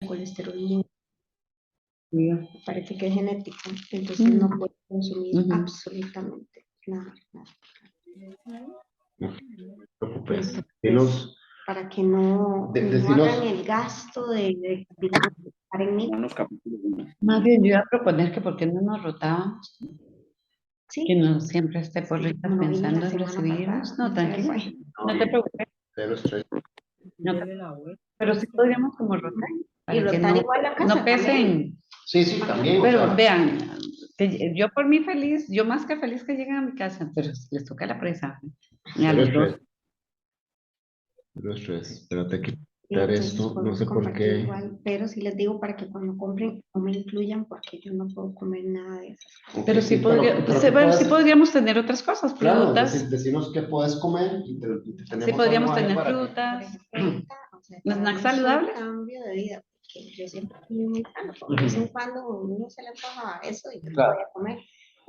colesterol muy, Bien. parece que es genético, entonces no puede consumir absolutamente nada. No te preocupes. Entonces, Dinos, para que no decinos, hagan el gasto de digamos, estar en mí. Unos capítulos. Más bien, yo iba a proponer que por qué no nos rotábamos, Sí, que no siempre esté por sí, Rita como no vine pensando la en semana recibirnos. pasada, No, se me tranquila, fue. no te preocupes. cero estrés. No pero sí podríamos como rotar, Y para que rotar no, igual la casa no pesen. también. Sí, sí, también. Pero o sea, vean, yo por mí feliz, yo más que feliz que lleguen a mi casa, pero si les toca la presa. Y a cero los dos. estrés. Cero estrés. Espérate que Y quitar entonces esto. No podemos sé por compartir qué. igual, pero sí les digo para que cuando compren no me incluyan porque yo no puedo comer nada de esas cosas. Ok, Pero sí, podría, pero sí, ¿qué bueno, sí puedes? podríamos tener otras cosas, Claro, frutas. decinos qué puedes comer y te Sí tenemos podríamos algo ahí tener para que... Por frutas, ejemplo, ahorita, o sea, para snacks mí es un saludables. cambio de vida, porque yo siempre fui muy sano, porque de vez en cuando uno se le antoja eso y yo no Claro. voy a comer.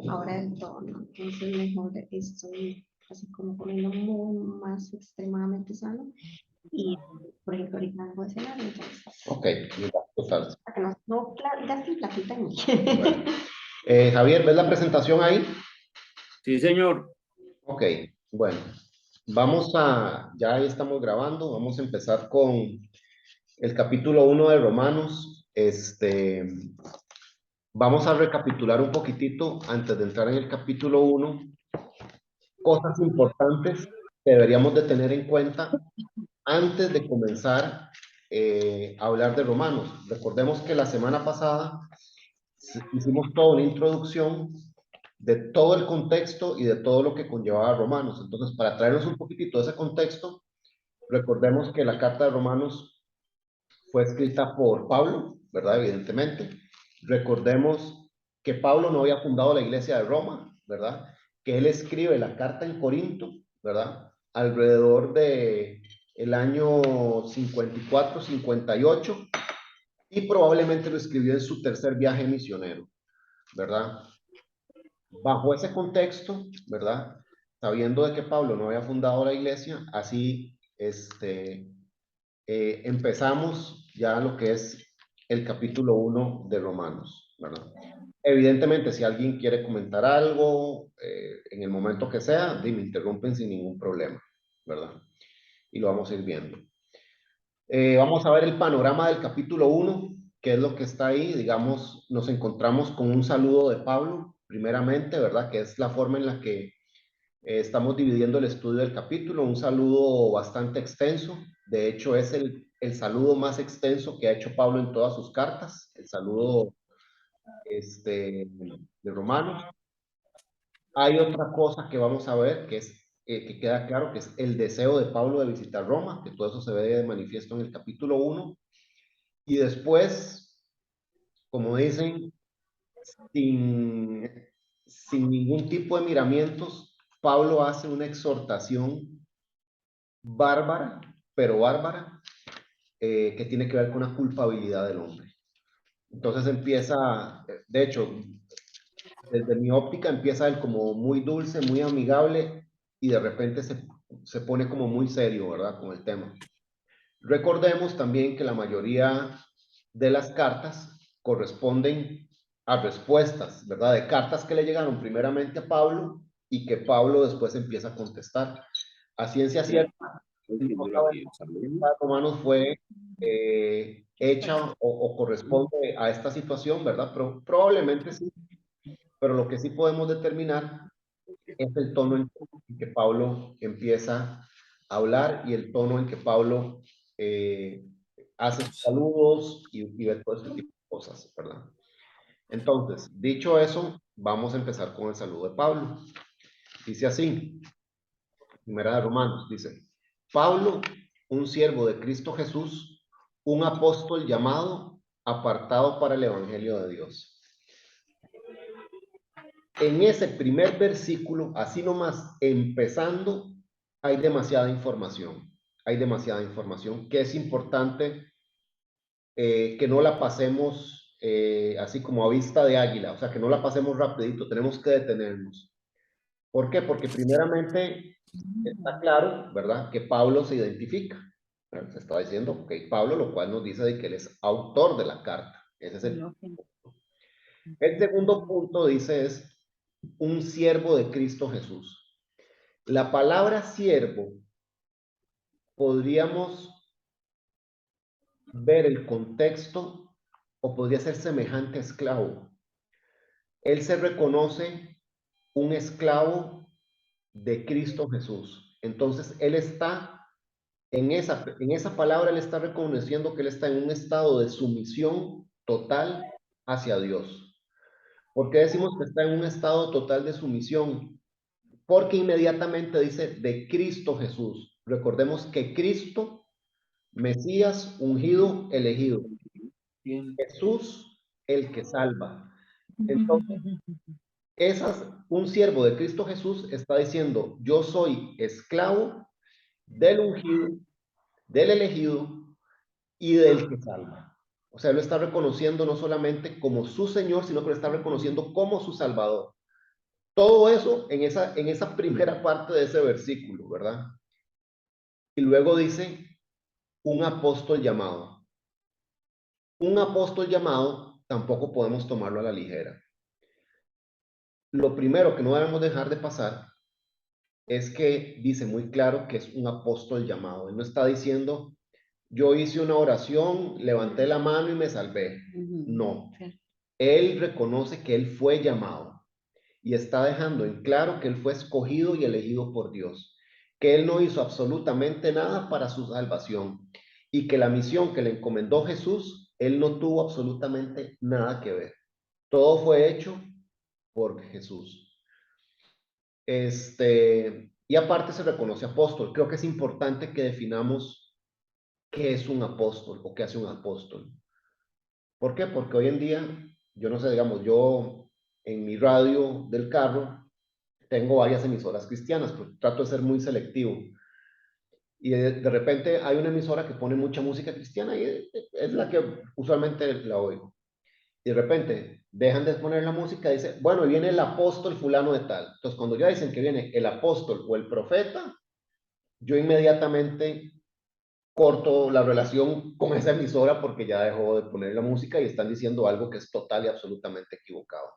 Ahora del todo, ¿no? Entonces mejor estoy así como comiendo muy más extremadamente sano. Y, por ejemplo, ahorita no voy a cenar, entonces, Ok, mira, total. para que no gasten platita en mí. Bueno. Javier, ¿ves la presentación ahí? Sí, señor. Ok, bueno. Ya ahí estamos grabando, vamos a empezar con el capítulo 1 de Romanos. Vamos a recapitular un poquitito antes de entrar en el capítulo 1, cosas importantes que deberíamos de tener en cuenta antes de comenzar a hablar de Romanos. Recordemos que la semana pasada hicimos toda una introducción de todo el contexto y de todo lo que conllevaba Romanos. Entonces, para traernos un poquitito de ese contexto, recordemos que la carta de Romanos fue escrita por Pablo, ¿verdad? Evidentemente. Recordemos que Pablo no había fundado la iglesia de Roma, ¿verdad? Que él escribe la carta en Corinto, ¿verdad? Alrededor de el año 54, 58, y probablemente lo escribió en su tercer viaje misionero, ¿verdad? Bajo ese contexto, ¿verdad? Sabiendo de que Pablo no había fundado la iglesia, así empezamos ya lo que es el capítulo 1 de Romanos, ¿verdad? Evidentemente, si alguien quiere comentar algo, en el momento que sea, me interrumpen sin ningún problema, ¿verdad? Y lo vamos a ir viendo. Vamos a ver el panorama del capítulo 1, qué es lo que está ahí. Digamos, nos encontramos con un saludo de Pablo, primeramente, ¿verdad? Que es la forma en la que estamos dividiendo el estudio del capítulo, un saludo bastante extenso. De hecho, es el saludo más extenso que ha hecho Pablo en todas sus cartas, el saludo de Romanos. Hay otra cosa que vamos a ver, que queda claro, que es el deseo de Pablo de visitar Roma, que todo eso se ve de manifiesto en el capítulo 1. Y después, como dicen, sin, sin ningún tipo de miramientos, Pablo hace una exhortación bárbara, pero bárbara, que tiene que ver con la culpabilidad del hombre. Entonces empieza, de hecho, desde mi óptica empieza él como muy dulce, muy amigable, y de repente se pone como muy serio, ¿verdad? Con el tema. Recordemos también que la mayoría de las cartas corresponden a respuestas, ¿verdad? De cartas que le llegaron primeramente a Pablo y que Pablo después empieza a contestar. A ciencia cierta, no sabemos si Romanos fue hecha o corresponde a esta situación, ¿verdad? Pero probablemente sí. Pero lo que sí podemos determinar es el tono en que Pablo empieza a hablar y el tono en que Pablo hace saludos y ve todo ese tipo de cosas, ¿verdad? Entonces, dicho eso, vamos a empezar con el saludo de Pablo. Dice así, primera de Romanos, dice, Pablo, un siervo de Cristo Jesús, un apóstol llamado, apartado para el Evangelio de Dios. En ese primer versículo, así nomás, empezando, hay demasiada información. Hay demasiada información que es importante que no la pasemos así como a vista de águila, o sea, que no la pasemos rapidito, tenemos que detenernos. ¿Por qué? Porque primeramente está claro, ¿verdad? Que Pablo se identifica, Se está diciendo que Pablo, lo cual nos dice de que él es autor de la carta. Ese es el segundo punto, dice, es un siervo de Cristo Jesús. La palabra siervo, podríamos ver el contexto o podría ser semejante a esclavo. Él se reconoce un esclavo de Cristo Jesús. Entonces, él está en esa palabra, él está reconociendo que él está en un estado de sumisión total hacia Dios. ¿Por qué decimos que está en un estado total de sumisión? Porque inmediatamente dice de Cristo Jesús. Recordemos que Cristo, Mesías, ungido, elegido. Jesús, el que salva. Entonces, un siervo de Cristo Jesús está diciendo, yo soy esclavo del ungido, del elegido y del que salva. O sea, lo está reconociendo no solamente como su Señor, sino que lo está reconociendo como su Salvador. Todo eso en esa primera parte de ese versículo, ¿verdad? Y luego dice, un apóstol llamado. Un apóstol llamado tampoco podemos tomarlo a la ligera. Lo primero que no debemos dejar de pasar es que dice muy claro que es un apóstol llamado. Él no está diciendo, yo hice una oración, levanté la mano y me salvé. No. Él reconoce que él fue llamado y está dejando en claro que él fue escogido y elegido por Dios, que él no hizo absolutamente nada para su salvación y que la misión que le encomendó Jesús, él no tuvo absolutamente nada que ver. Todo fue hecho por Jesús. Y aparte se reconoce apóstol. Creo que es importante que definamos qué es un apóstol o qué hace un apóstol. ¿Por qué? Porque hoy en día, yo no sé, digamos, yo en mi radio del carro tengo varias emisoras cristianas, pero trato de ser muy selectivo. Y de repente hay una emisora que pone mucha música cristiana y es la que usualmente la oigo. Y de repente dejan de poner la música y dice, bueno, viene el apóstol fulano de tal. Entonces, cuando ya dicen que viene el apóstol o el profeta, yo inmediatamente corto la relación con esa emisora porque ya dejó de poner la música y están diciendo algo que es total y absolutamente equivocado.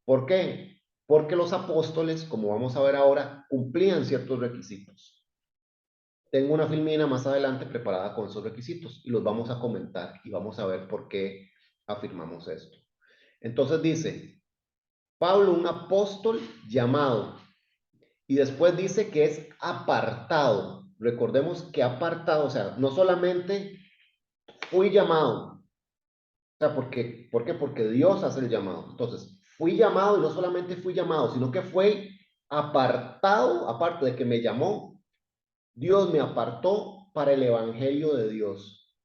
¿Por qué? Porque los apóstoles, como vamos a ver ahora, cumplían ciertos requisitos. Tengo una filmina más adelante preparada con esos requisitos y los vamos a comentar y vamos a ver por qué afirmamos esto. Entonces dice, Pablo, un apóstol llamado, y después dice que es apartado. Recordemos que apartado, o sea, no solamente fui llamado, o sea, ¿por qué? Porque Dios hace el llamado. Entonces, fui llamado y no solamente fui llamado, sino que fue apartado, aparte de que me llamó, Dios me apartó para el evangelio de Dios,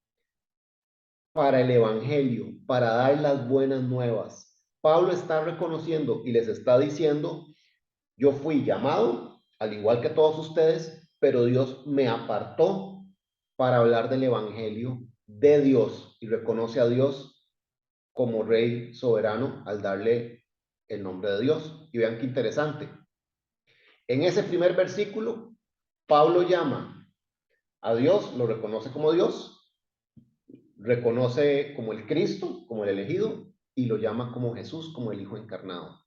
para el evangelio, para dar las buenas nuevas. Pablo está reconociendo y les está diciendo, yo fui llamado, al igual que todos ustedes, pero Dios me apartó para hablar del evangelio de Dios y reconoce a Dios como rey soberano al darle el nombre de Dios. Y vean qué interesante. En ese primer versículo, Pablo llama a Dios, lo reconoce como Dios, reconoce como el Cristo, como el elegido, y lo llama como Jesús, como el Hijo encarnado,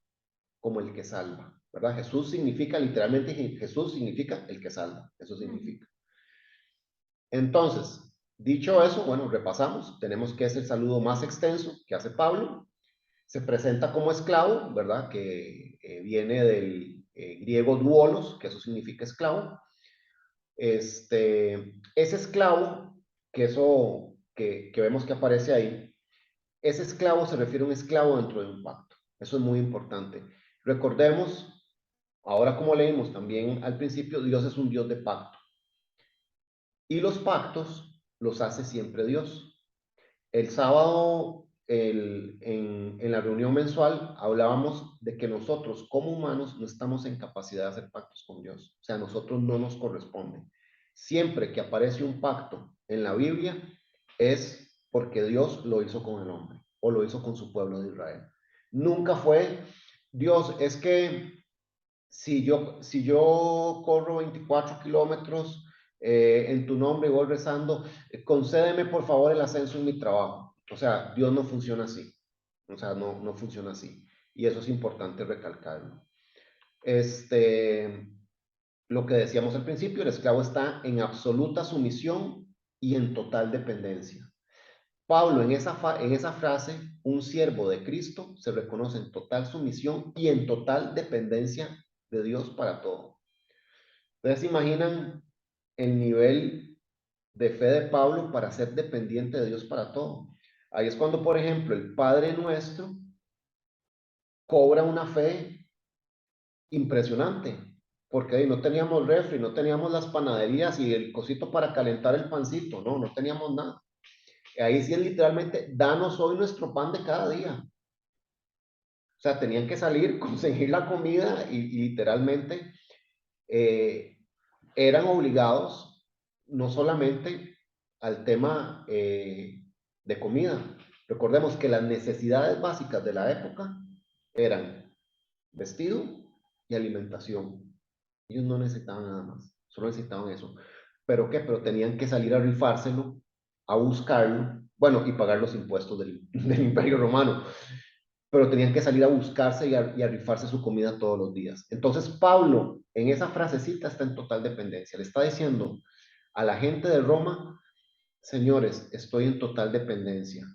como el que salva, ¿verdad? Jesús significa, literalmente, Jesús significa el que salva, eso significa. Entonces, dicho eso, bueno, repasamos, tenemos que es el saludo más extenso que hace Pablo, se presenta como esclavo, ¿verdad? Que viene del griego duolos, que eso significa esclavo. Ese esclavo, que vemos que aparece ahí, ese esclavo se refiere a un esclavo dentro de un pacto. Eso es muy importante. Recordemos, ahora como leímos también al principio, Dios es un Dios de pacto. Y los pactos los hace siempre Dios. El sábado, en la reunión mensual, hablábamos de que nosotros como humanos no estamos en capacidad de hacer pactos con Dios. O sea, a nosotros no nos corresponde. Siempre que aparece un pacto en la Biblia es porque Dios lo hizo con el hombre o lo hizo con su pueblo de Israel. Nunca fue, Dios, es que si yo corro 24 kilómetros en tu nombre y voy rezando, concédeme por favor el ascenso en mi trabajo. O sea, Dios no funciona así. O sea, no funciona así. Y eso es importante recalcarlo. Lo que decíamos al principio, el esclavo está en absoluta sumisión y en total dependencia. Pablo en esa frase, un siervo de Cristo, se reconoce en total sumisión y en total dependencia de Dios para todo. Ustedes se imaginan el nivel de fe de Pablo para ser dependiente de Dios para todo. Ahí es cuando, por ejemplo, el Padre Nuestro cobra una fe impresionante, porque ahí no teníamos refri, no teníamos las panaderías y el cosito para calentar el pancito, no teníamos nada. Ahí sí es literalmente, danos hoy nuestro pan de cada día. O sea, tenían que salir, conseguir la comida y literalmente eran obligados no solamente al tema de comida. Recordemos que las necesidades básicas de la época eran vestido y alimentación. Ellos no necesitaban nada más, solo necesitaban eso. ¿Pero qué? Pero tenían que salir a rifárselo, a buscarlo, bueno, y pagar los impuestos del Imperio Romano. Pero tenían que salir a buscarse y a rifarse su comida todos los días. Entonces Pablo, en esa frasecita, está en total dependencia. Le está diciendo a la gente de Roma, señores, estoy en total dependencia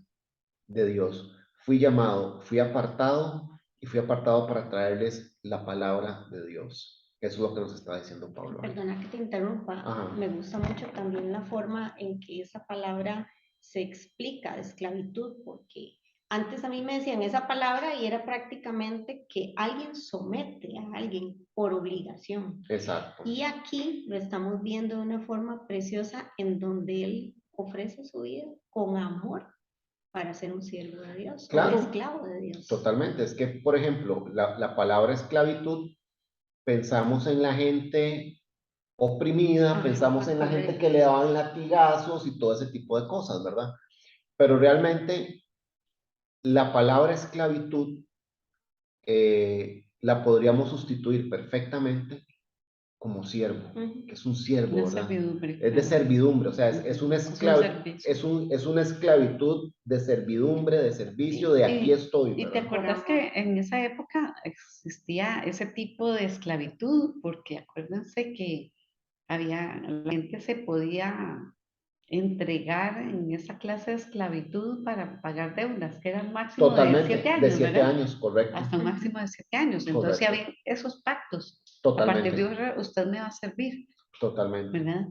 de Dios. Fui llamado, fui apartado y fui apartado para traerles la palabra de Dios. Eso es lo que nos está diciendo Pablo. Perdona que te interrumpa. Ajá. Me gusta mucho también la forma en que esa palabra se explica de esclavitud, porque antes a mí me decían esa palabra y era prácticamente que alguien somete a alguien por obligación. Exacto. Y aquí lo estamos viendo de una forma preciosa en donde él ofrece su vida con amor para ser un siervo de Dios, Claro, un esclavo de Dios. Totalmente. Es que, por ejemplo, la palabra esclavitud, pensamos en la gente oprimida, Ajá, pensamos en la gente correcto. que le daban latigazos y todo ese tipo de cosas, ¿verdad? Pero realmente la palabra esclavitud la podríamos sustituir perfectamente como siervo, que es un siervo, De ¿verdad? servidumbre, Es de claro. servidumbre, o sea, es una servicio. es una esclavitud de servidumbre, de servicio, de aquí estoy, ¿Y te ¿verdad? acuerdas que en esa época existía ese tipo de esclavitud? Porque acuérdense que la gente se podía entregar en esa clase de esclavitud para pagar deudas, que era un máximo de 7 Totalmente, de años, 7 ¿verdad? años, correcto, Hasta un máximo de 7 años. Entonces, sí correcto, había esos pactos. A partir de totalmente, ahora, usted me va a servir, totalmente, ¿verdad?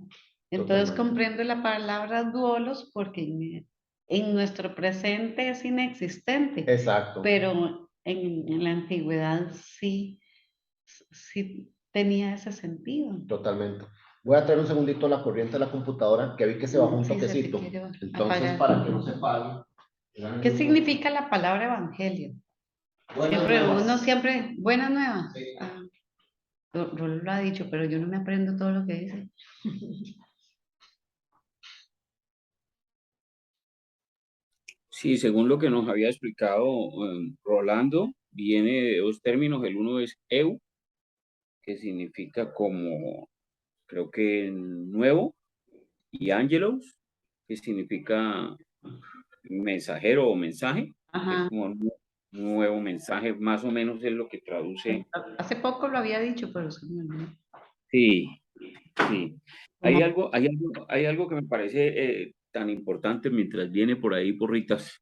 Entonces, totalmente. comprendo la palabra duolos porque en nuestro presente es inexistente, Exacto, pero en la antigüedad sí tenía ese sentido. totalmente. Voy a traer un segundito la corriente de la computadora, que vi que se bajó un Sí, se te toquecito. quiere Entonces, apagar. para que no se apague. ¿Qué significa la palabra evangelio? Buenas nuevas. Uno siempre, buenas nuevas. Sí. Ah, Rolo lo ha dicho, pero yo no me aprendo todo lo que dice. Sí, según lo que nos había explicado Rolando, viene de dos términos. El uno es eu, que significa como, creo que nuevo, y angelos, que significa mensajero o mensaje. Es Ajá. como un nuevo mensaje, más o menos es lo que traduce. Hace poco lo había dicho, pero se me olvidó. Sí, sí. Como- Hay algo que me parece tan importante mientras viene por ahí, porritas,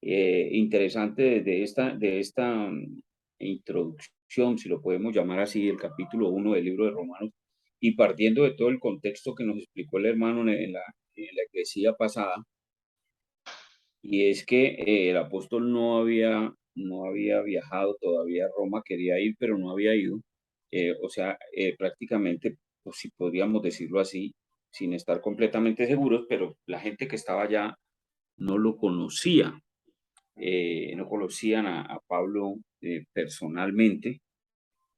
interesante de esta introducción, si lo podemos llamar así, el capítulo 1 del libro de Romanos, y partiendo de todo el contexto que nos explicó el hermano en la eclesía pasada, y es que el apóstol no había viajado todavía a Roma, quería ir, pero no había ido. O sea, prácticamente, pues si podríamos decirlo así, sin estar completamente seguros, pero la gente que estaba allá no lo conocía, no conocían a Pablo personalmente,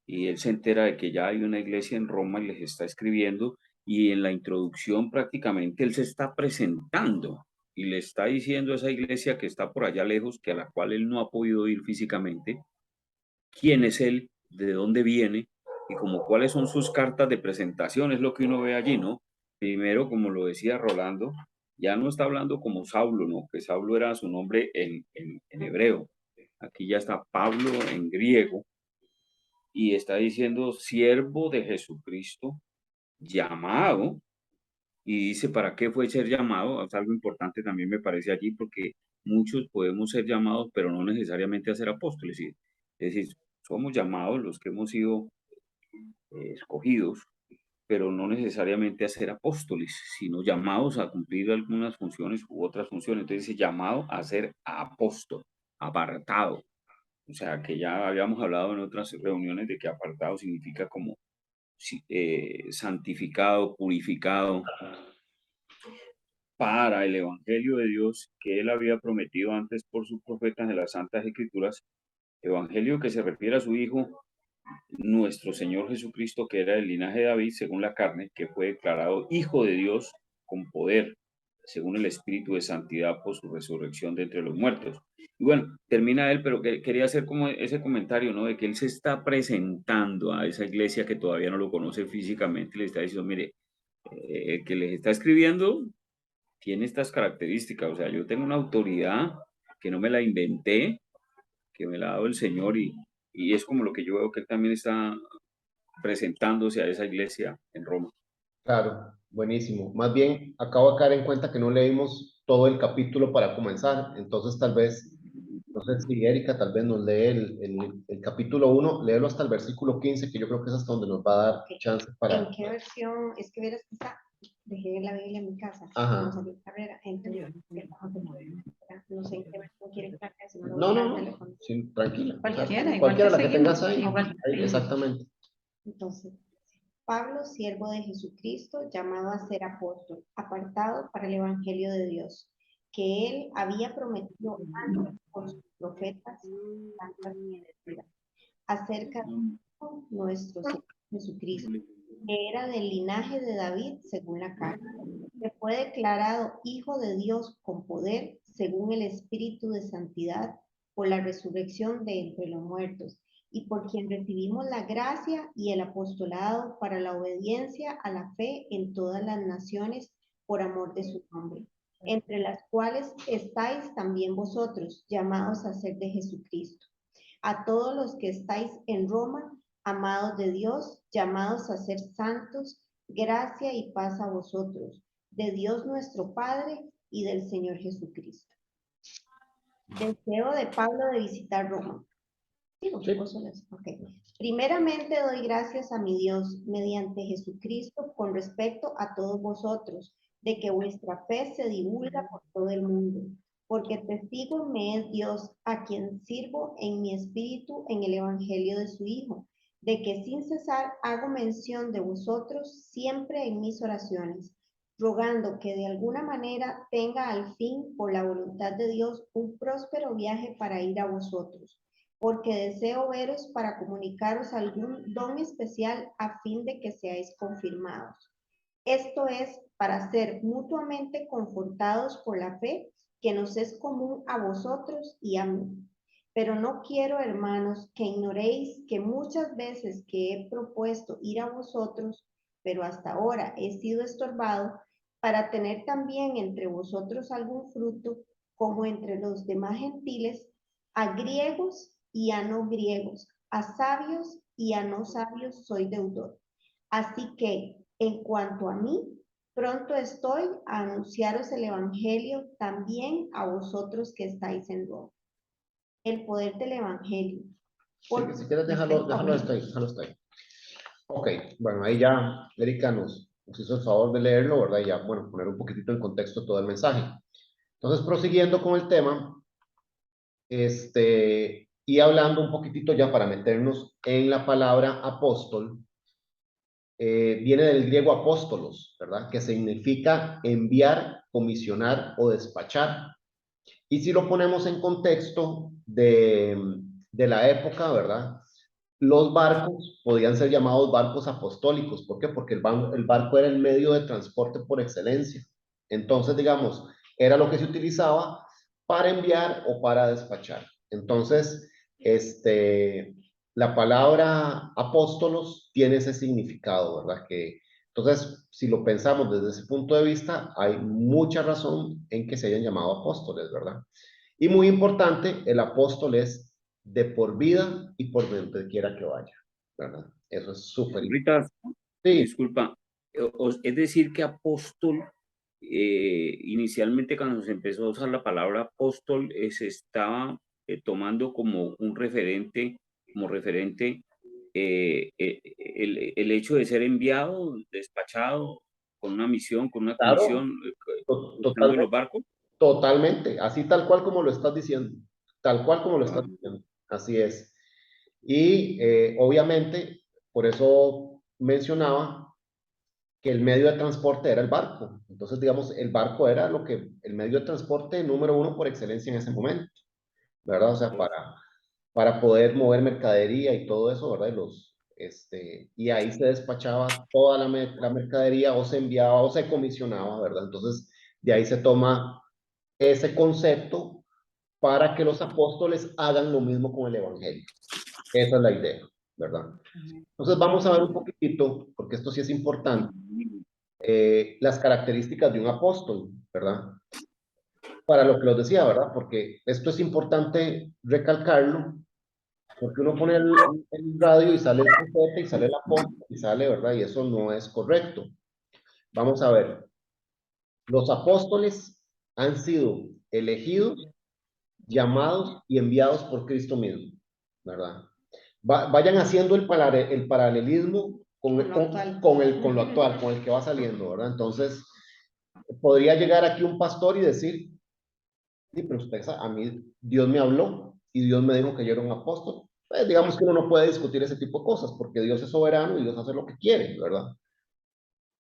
y él se entera de que ya hay una iglesia en Roma y les está escribiendo, y en la introducción prácticamente él se está presentando y le está diciendo a esa iglesia que está por allá lejos, que a la cual él no ha podido ir físicamente, quién es él, de dónde viene y como cuáles son sus cartas de presentación, es lo que uno ve allí, ¿no? primero, como lo decía Rolando, ya no está hablando como Saulo, ¿no? Que Saulo era su nombre en hebreo. Aquí ya está Pablo en griego y está diciendo siervo de Jesucristo, llamado, y dice para qué fue ser llamado. Es algo importante también me parece allí, porque muchos podemos ser llamados, pero no necesariamente a ser apóstoles. Es decir, somos llamados los que hemos sido escogidos, pero no necesariamente a ser apóstoles, sino llamados a cumplir algunas funciones u otras funciones. Entonces dice llamado a ser apóstol, apartado. O sea, que ya habíamos hablado en otras reuniones de que apartado significa como santificado, purificado para el evangelio de Dios que él había prometido antes por sus profetas de las Santas Escrituras, evangelio que se refiere a su Hijo, nuestro Señor Jesucristo, que era del linaje de David según la carne, que fue declarado Hijo de Dios con poder, según el Espíritu de Santidad por su resurrección de entre los muertos. Y bueno, termina él, pero quería hacer como ese comentario, ¿no? De que él se está presentando a esa iglesia que todavía no lo conoce físicamente, le está diciendo, mire, el que les está escribiendo tiene estas características, o sea, yo tengo una autoridad que no me la inventé, que me la ha dado el Señor y es como lo que yo veo que él también está presentándose a esa iglesia en Roma. Claro, buenísimo. Más bien, acabo de caer en cuenta que no leímos todo el capítulo para comenzar, entonces tal vez, no sé si Erika tal vez nos lee el capítulo 1, léelo hasta el versículo 15, que yo creo que es hasta donde nos va a dar chance para... ¿En qué versión? Es que verás que está, dejé la Biblia en mi casa, Ajá. no salí carrera, entonces no sé en qué versión quieren que si no lo No, voy a no, dar no, teléfono. sí, tranquila. Cualquiera, igual Cualquiera te la que seguimos. tengas ahí, Igual. ahí, exactamente. Entonces, Pablo, siervo de Jesucristo, llamado a ser apóstol, apartado para el Evangelio de Dios, que él había prometido antes por sus profetas santas escrituras, acerca de nuestro Señor Jesucristo, que era del linaje de David según la carne, que fue declarado Hijo de Dios con poder según el Espíritu de Santidad por la resurrección de entre los muertos, y por quien recibimos la gracia y el apostolado para la obediencia a la fe en todas las naciones por amor de su nombre, entre las cuales estáis también vosotros, llamados a ser de Jesucristo. A todos los que estáis en Roma, amados de Dios, llamados a ser santos, gracia y paz a vosotros, de Dios nuestro Padre y del Señor Jesucristo. Deseo de Pablo de visitar Roma. Okay. Primeramente doy gracias a mi Dios mediante Jesucristo con respecto a todos vosotros, de que vuestra fe se divulga por todo el mundo, porque testigo me es Dios, a quien sirvo en mi espíritu en el Evangelio de su Hijo, de que sin cesar hago mención de vosotros siempre en mis oraciones, rogando que de alguna manera tenga al fin, por la voluntad de Dios, un próspero viaje para ir a vosotros, porque deseo veros para comunicaros algún don especial a fin de que seáis confirmados. Esto es, para ser mutuamente confortados por la fe que nos es común a vosotros y a mí. Pero no quiero, hermanos, que ignoréis que muchas veces que he propuesto ir a vosotros, pero hasta ahora he sido estorbado, para tener también entre vosotros algún fruto, como entre los demás gentiles, a griegos y a no griegos, a sabios y a no sabios soy deudor. Así que, en cuanto a mí, pronto estoy a anunciaros el Evangelio también a vosotros que estáis en Roma. El poder del Evangelio. Si quieres, déjalo ahí. Ok, bueno, ahí ya Erika nos hizo el favor de leerlo, ¿verdad? Y ya, bueno, poner un poquitito en contexto todo el mensaje. Entonces, prosiguiendo con el tema, y hablando un poquitito ya para meternos en la palabra apóstol, viene del griego apóstolos, ¿verdad? Que significa enviar, comisionar o despachar. Y si lo ponemos en contexto de la época, ¿verdad? Los barcos podían ser llamados barcos apostólicos. ¿Por qué? Porque el barco era el medio de transporte por excelencia. Entonces, digamos, era lo que se utilizaba para enviar o para despachar. Entonces, la palabra apóstolos tiene ese significado, ¿verdad? Que Entonces, si lo pensamos desde ese punto de vista, hay mucha razón en que se hayan llamado apóstoles, ¿verdad? Y muy importante, el apóstol es de por vida y por donde quiera que vaya, ¿verdad? Eso es súper importante. Rita, Sí, disculpa, es decir que apóstol, inicialmente cuando se empezó a usar la palabra apóstol, se estaba tomando como un referente, el hecho de ser enviado, despachado con una misión, con una claro, comisión, estando en los totalmente, barcos. totalmente, así tal cual como lo estás diciendo, tal cual como lo estás diciendo, así es. Y obviamente, por eso mencionaba que el medio de transporte era el barco. Entonces, digamos, el barco era el medio de transporte número uno por excelencia en ese momento, ¿verdad? O sea, para poder mover mercadería y todo eso, ¿verdad? Y ahí se despachaba toda la mercadería o se enviaba o se comisionaba, ¿verdad? Entonces, de ahí se toma ese concepto para que los apóstoles hagan lo mismo con el evangelio. Esa es la idea, ¿verdad? Entonces, vamos a ver un poquitito, porque esto sí es importante, las características de un apóstol, ¿verdad? Para lo que los decía, ¿verdad? Porque esto es importante recalcarlo, porque uno pone el radio y sale el profeta y sale el apóstol y sale, ¿verdad? Y eso no es correcto. Vamos a ver. Los apóstoles han sido elegidos, llamados y enviados por Cristo mismo, ¿verdad? Vayan haciendo el paralelismo con lo actual, con el que va saliendo, ¿verdad? Entonces, podría llegar aquí un pastor y decir, sí, pero usted, a mí Dios me habló y Dios me dijo que yo era un apóstol. Pues digamos que uno no puede discutir ese tipo de cosas porque Dios es soberano y Dios hace lo que quiere, ¿verdad?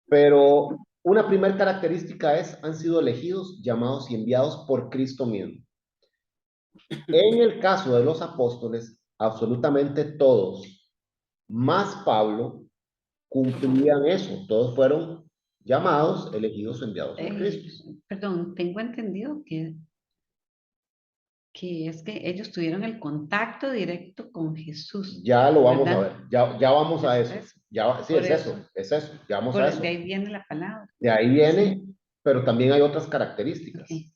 Pero una primera característica es, han sido elegidos, llamados y enviados por Cristo mismo. En el caso de los apóstoles, absolutamente todos, más Pablo, cumplían eso. Todos fueron llamados, elegidos, enviados por Cristo. Perdón, tengo entendido que es que ellos tuvieron el contacto directo con Jesús, Ya lo vamos a ¿verdad? ver, ya vamos a ¿Es eso. eso? Ya, sí, Por eso, es eso, ya vamos a eso. de ahí viene la palabra. De ahí viene, Sí, pero también hay otras características. ok. Ah,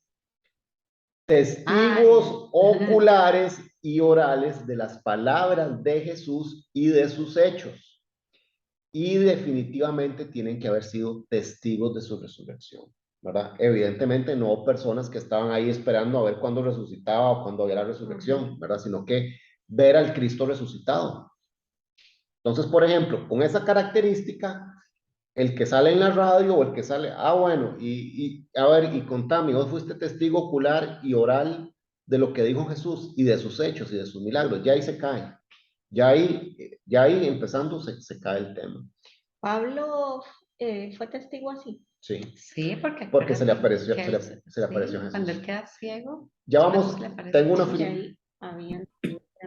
Testigos oculares y orales de las palabras de Jesús y de sus hechos. Y definitivamente tienen que haber sido testigos de su resurrección, ¿verdad? Evidentemente no personas que estaban ahí esperando a ver cuándo resucitaba o cuándo había la resurrección, ¿verdad? Sino que ver al Cristo resucitado. Entonces, por ejemplo, con esa característica, el que sale en la radio o el que sale, bueno, a ver, y contame, vos fuiste testigo ocular y oral de lo que dijo Jesús y de sus hechos y de sus milagros, ya ahí se cae, ya ahí empezando se cae el tema, Pablo fue testigo así. sí, Sí, porque se le acuérdate apareció, que se le apareció sí, cuando Jesús. él queda ciego, Ya vamos, Jesús le aparece. tengo una Y fila, ahí habían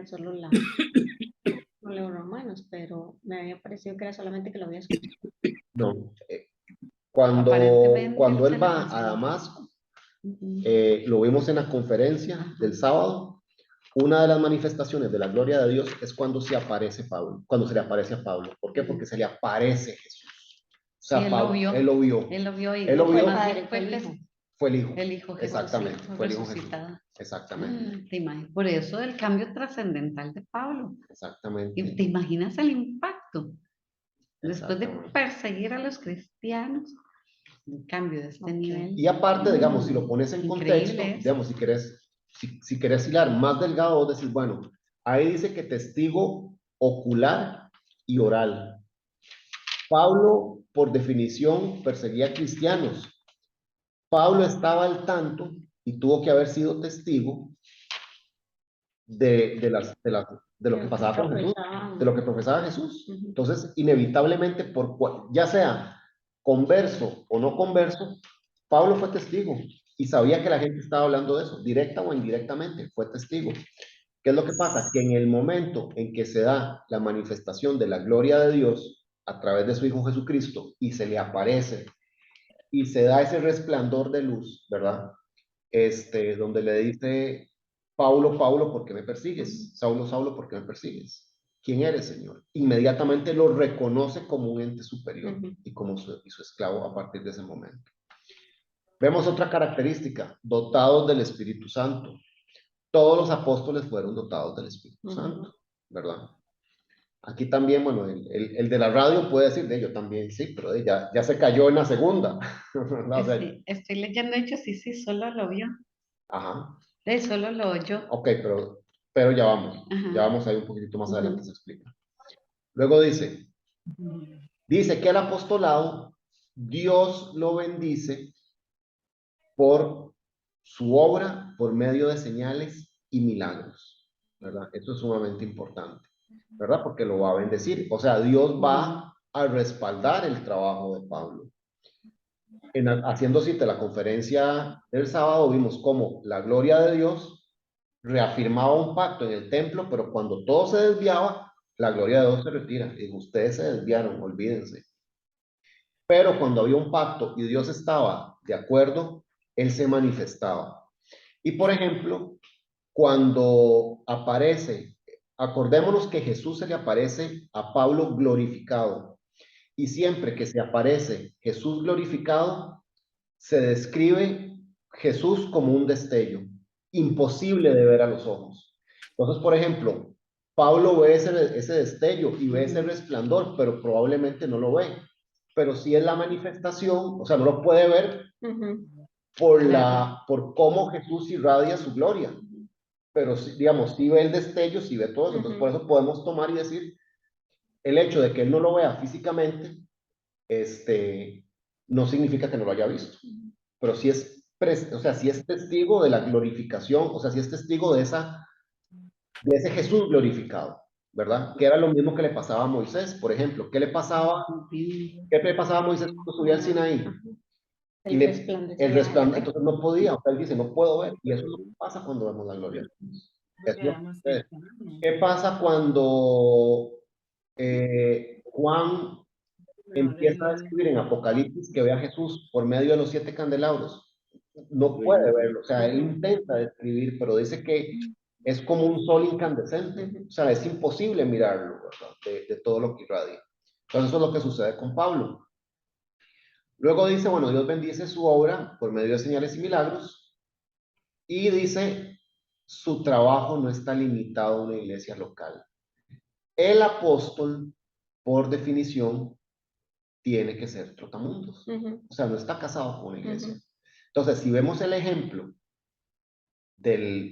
solo los romanos, pero me había parecido que era solamente que lo había escuchado. no, cuando, Aparentemente él cuando se él le va a presentó. Damasco, lo vimos en la conferencia del sábado. Una de las manifestaciones de la gloria de Dios es cuando se aparece Pablo, cuando se le aparece a Pablo. ¿Por qué? Porque se le aparece Jesús. O Sí, sea, él lo Pablo, vio. él lo vio. Él lo vio y Él lo No fue el vio, más bien padre, fue el hijo. fue el hijo. el Hijo Exactamente, Jesucristo fue el hijo Jesús. resucitado. Exactamente, Te imaginas, por eso el cambio trascendental de Pablo. ¿Y te exactamente, imaginas el impacto? Después de exactamente. perseguir a los cristianos, un cambio de este Ok. nivel. Y aparte, digamos, si lo pones en contexto, Increíble es. digamos, si querés hilar más delgado, vos decís, bueno, ahí dice que testigo ocular y oral. Pablo, por definición, perseguía cristianos. Pablo estaba al tanto y tuvo que haber sido testigo de lo que pasaba con Jesús, de lo que profesaba Jesús. Entonces, inevitablemente, ya sea converso o no converso, Pablo fue testigo y sabía que la gente estaba hablando de eso, directa o indirectamente, fue testigo. ¿Qué es lo que pasa? Que en el momento en que se da la manifestación de la gloria de Dios a través de su Hijo Jesucristo y se le aparece y se da ese resplandor de luz, ¿verdad? Donde le dice, Paulo, Paulo, ¿por qué me persigues? Saulo, Saulo, ¿por qué me persigues? ¿quién eres, Señor? Inmediatamente lo reconoce como un ente superior y como su esclavo a partir de ese momento. Vemos otra característica, dotados del Espíritu Santo. Todos los apóstoles fueron dotados del Espíritu Santo, ¿verdad? Aquí también, bueno, el de la radio puede decir, yo también sí, pero ya se cayó en la segunda. ¿Verdad? O sea, Estoy leyendo Hechos y sí, solo lo vio. ajá. Solo lo oyó. Ok, pero ya vamos. Ajá. Ya vamos ahí un poquitito más adelante, se explica. Luego dice que el apostolado, Dios lo bendice por su obra, por medio de señales y milagros, ¿verdad? Esto es sumamente importante, ¿verdad? Porque lo va a bendecir. O sea, Dios va a respaldar el trabajo de Pablo. Haciendo cita la conferencia del sábado, vimos cómo la gloria de Dios reafirmaba un pacto en el templo, pero cuando todo se desviaba, la gloria de Dios se retira. Y ustedes se desviaron, olvídense. Pero cuando había un pacto y Dios estaba de acuerdo, Él se manifestaba. Y por ejemplo, cuando aparece, acordémonos que Jesús se le aparece a Pablo glorificado. Y siempre que se aparece Jesús glorificado, se describe Jesús como un destello, imposible de ver a los ojos. Entonces, por ejemplo, Pablo ve ese destello y ve ese resplandor, pero probablemente no lo ve. Pero sí es la manifestación, o sea, no lo puede ver por cómo Jesús irradia su gloria. Pero, digamos, sí ve el destello, sí ve todo eso. Entonces, por eso podemos tomar y decir, el hecho de que él no lo vea físicamente, no significa que no lo haya visto. Pero sí es, o sea, sí es testigo de la glorificación, o sea, sí es testigo de ese Jesús glorificado, ¿verdad? Que era lo mismo que le pasaba a Moisés, por ejemplo. ¿Qué le pasaba a Moisés cuando subía al Sinaí? Y el resplandor, entonces no podía, o sea, él dice, no puedo ver. Y eso es lo que pasa cuando vemos la gloria de Dios. ¿Qué pasa cuando Juan empieza a describir en Apocalipsis que ve a Jesús por medio de los 7 candelabros? No puede verlo, o sea, él intenta describir, pero dice que es como un sol incandescente, o sea, es imposible mirarlo, ¿verdad? De todo lo que irradia. Entonces eso es lo que sucede con Pablo. Luego dice, bueno, Dios bendice su obra por medio de señales y milagros, y dice, su trabajo no está limitado a una iglesia local. El apóstol, por definición, tiene que ser trotamundos. O sea, no está casado con una iglesia. Entonces, si vemos el ejemplo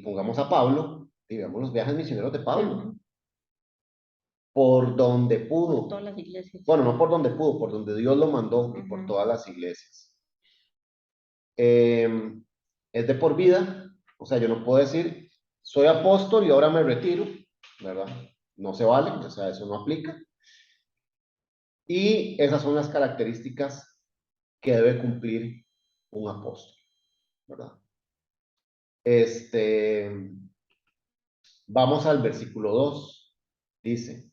pongamos a Pablo, y vemos los viajes misioneros de Pablo, por donde pudo. Por todas las iglesias. Bueno, no por donde pudo, por donde Dios lo mandó y por todas las iglesias. Es de por vida, o sea, yo no puedo decir, soy apóstol y ahora me retiro, ¿verdad? No se vale, o sea, eso no aplica. Y esas son las características que debe cumplir un apóstol, ¿verdad? Vamos al versículo 2. Dice,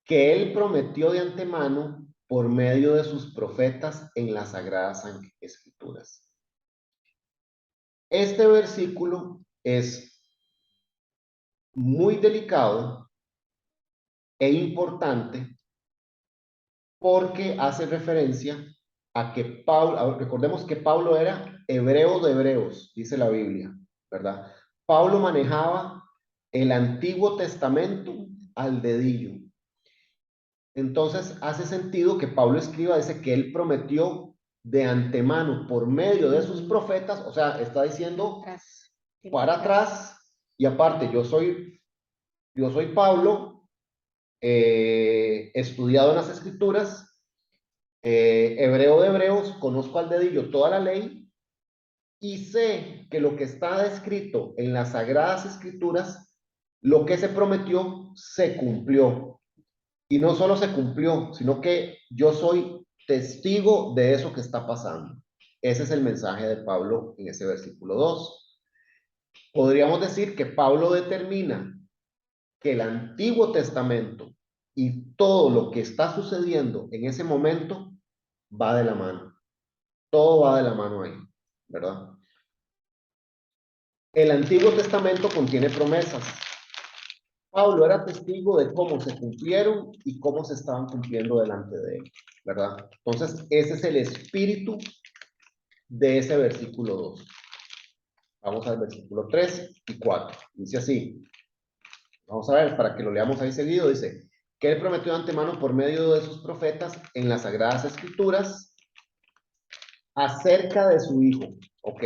que él prometió de antemano por medio de sus profetas en las sagradas escrituras. Este versículo es muy delicado e importante porque hace referencia a que Pablo, recordemos que Pablo era hebreo de hebreos, dice la Biblia, ¿verdad? Pablo manejaba el Antiguo Testamento al dedillo. Entonces hace sentido que Pablo escriba, dice que él prometió de antemano por medio de sus profetas, o sea, está diciendo para atrás, y aparte yo soy Pablo, estudiado en las escrituras, hebreo de hebreos, conozco al dedillo toda la ley, y sé que lo que está escrito en las sagradas escrituras, lo que se prometió, se cumplió. Y no solo se cumplió, sino que yo soy testigo de eso que está pasando. Ese es el mensaje de Pablo en ese versículo 2. Podríamos decir que Pablo determina que el Antiguo Testamento y todo lo que está sucediendo en ese momento va de la mano. Todo va de la mano ahí, ¿verdad? El Antiguo Testamento contiene promesas. Pablo era testigo de cómo se cumplieron y cómo se estaban cumpliendo delante de él, ¿verdad? Entonces, ese es el espíritu de ese versículo 2. Vamos al versículo 3 y 4. Dice así. Vamos a ver, para que lo leamos ahí seguido. Dice, que él prometió de antemano por medio de sus profetas en las Sagradas Escrituras acerca de su Hijo. Ok.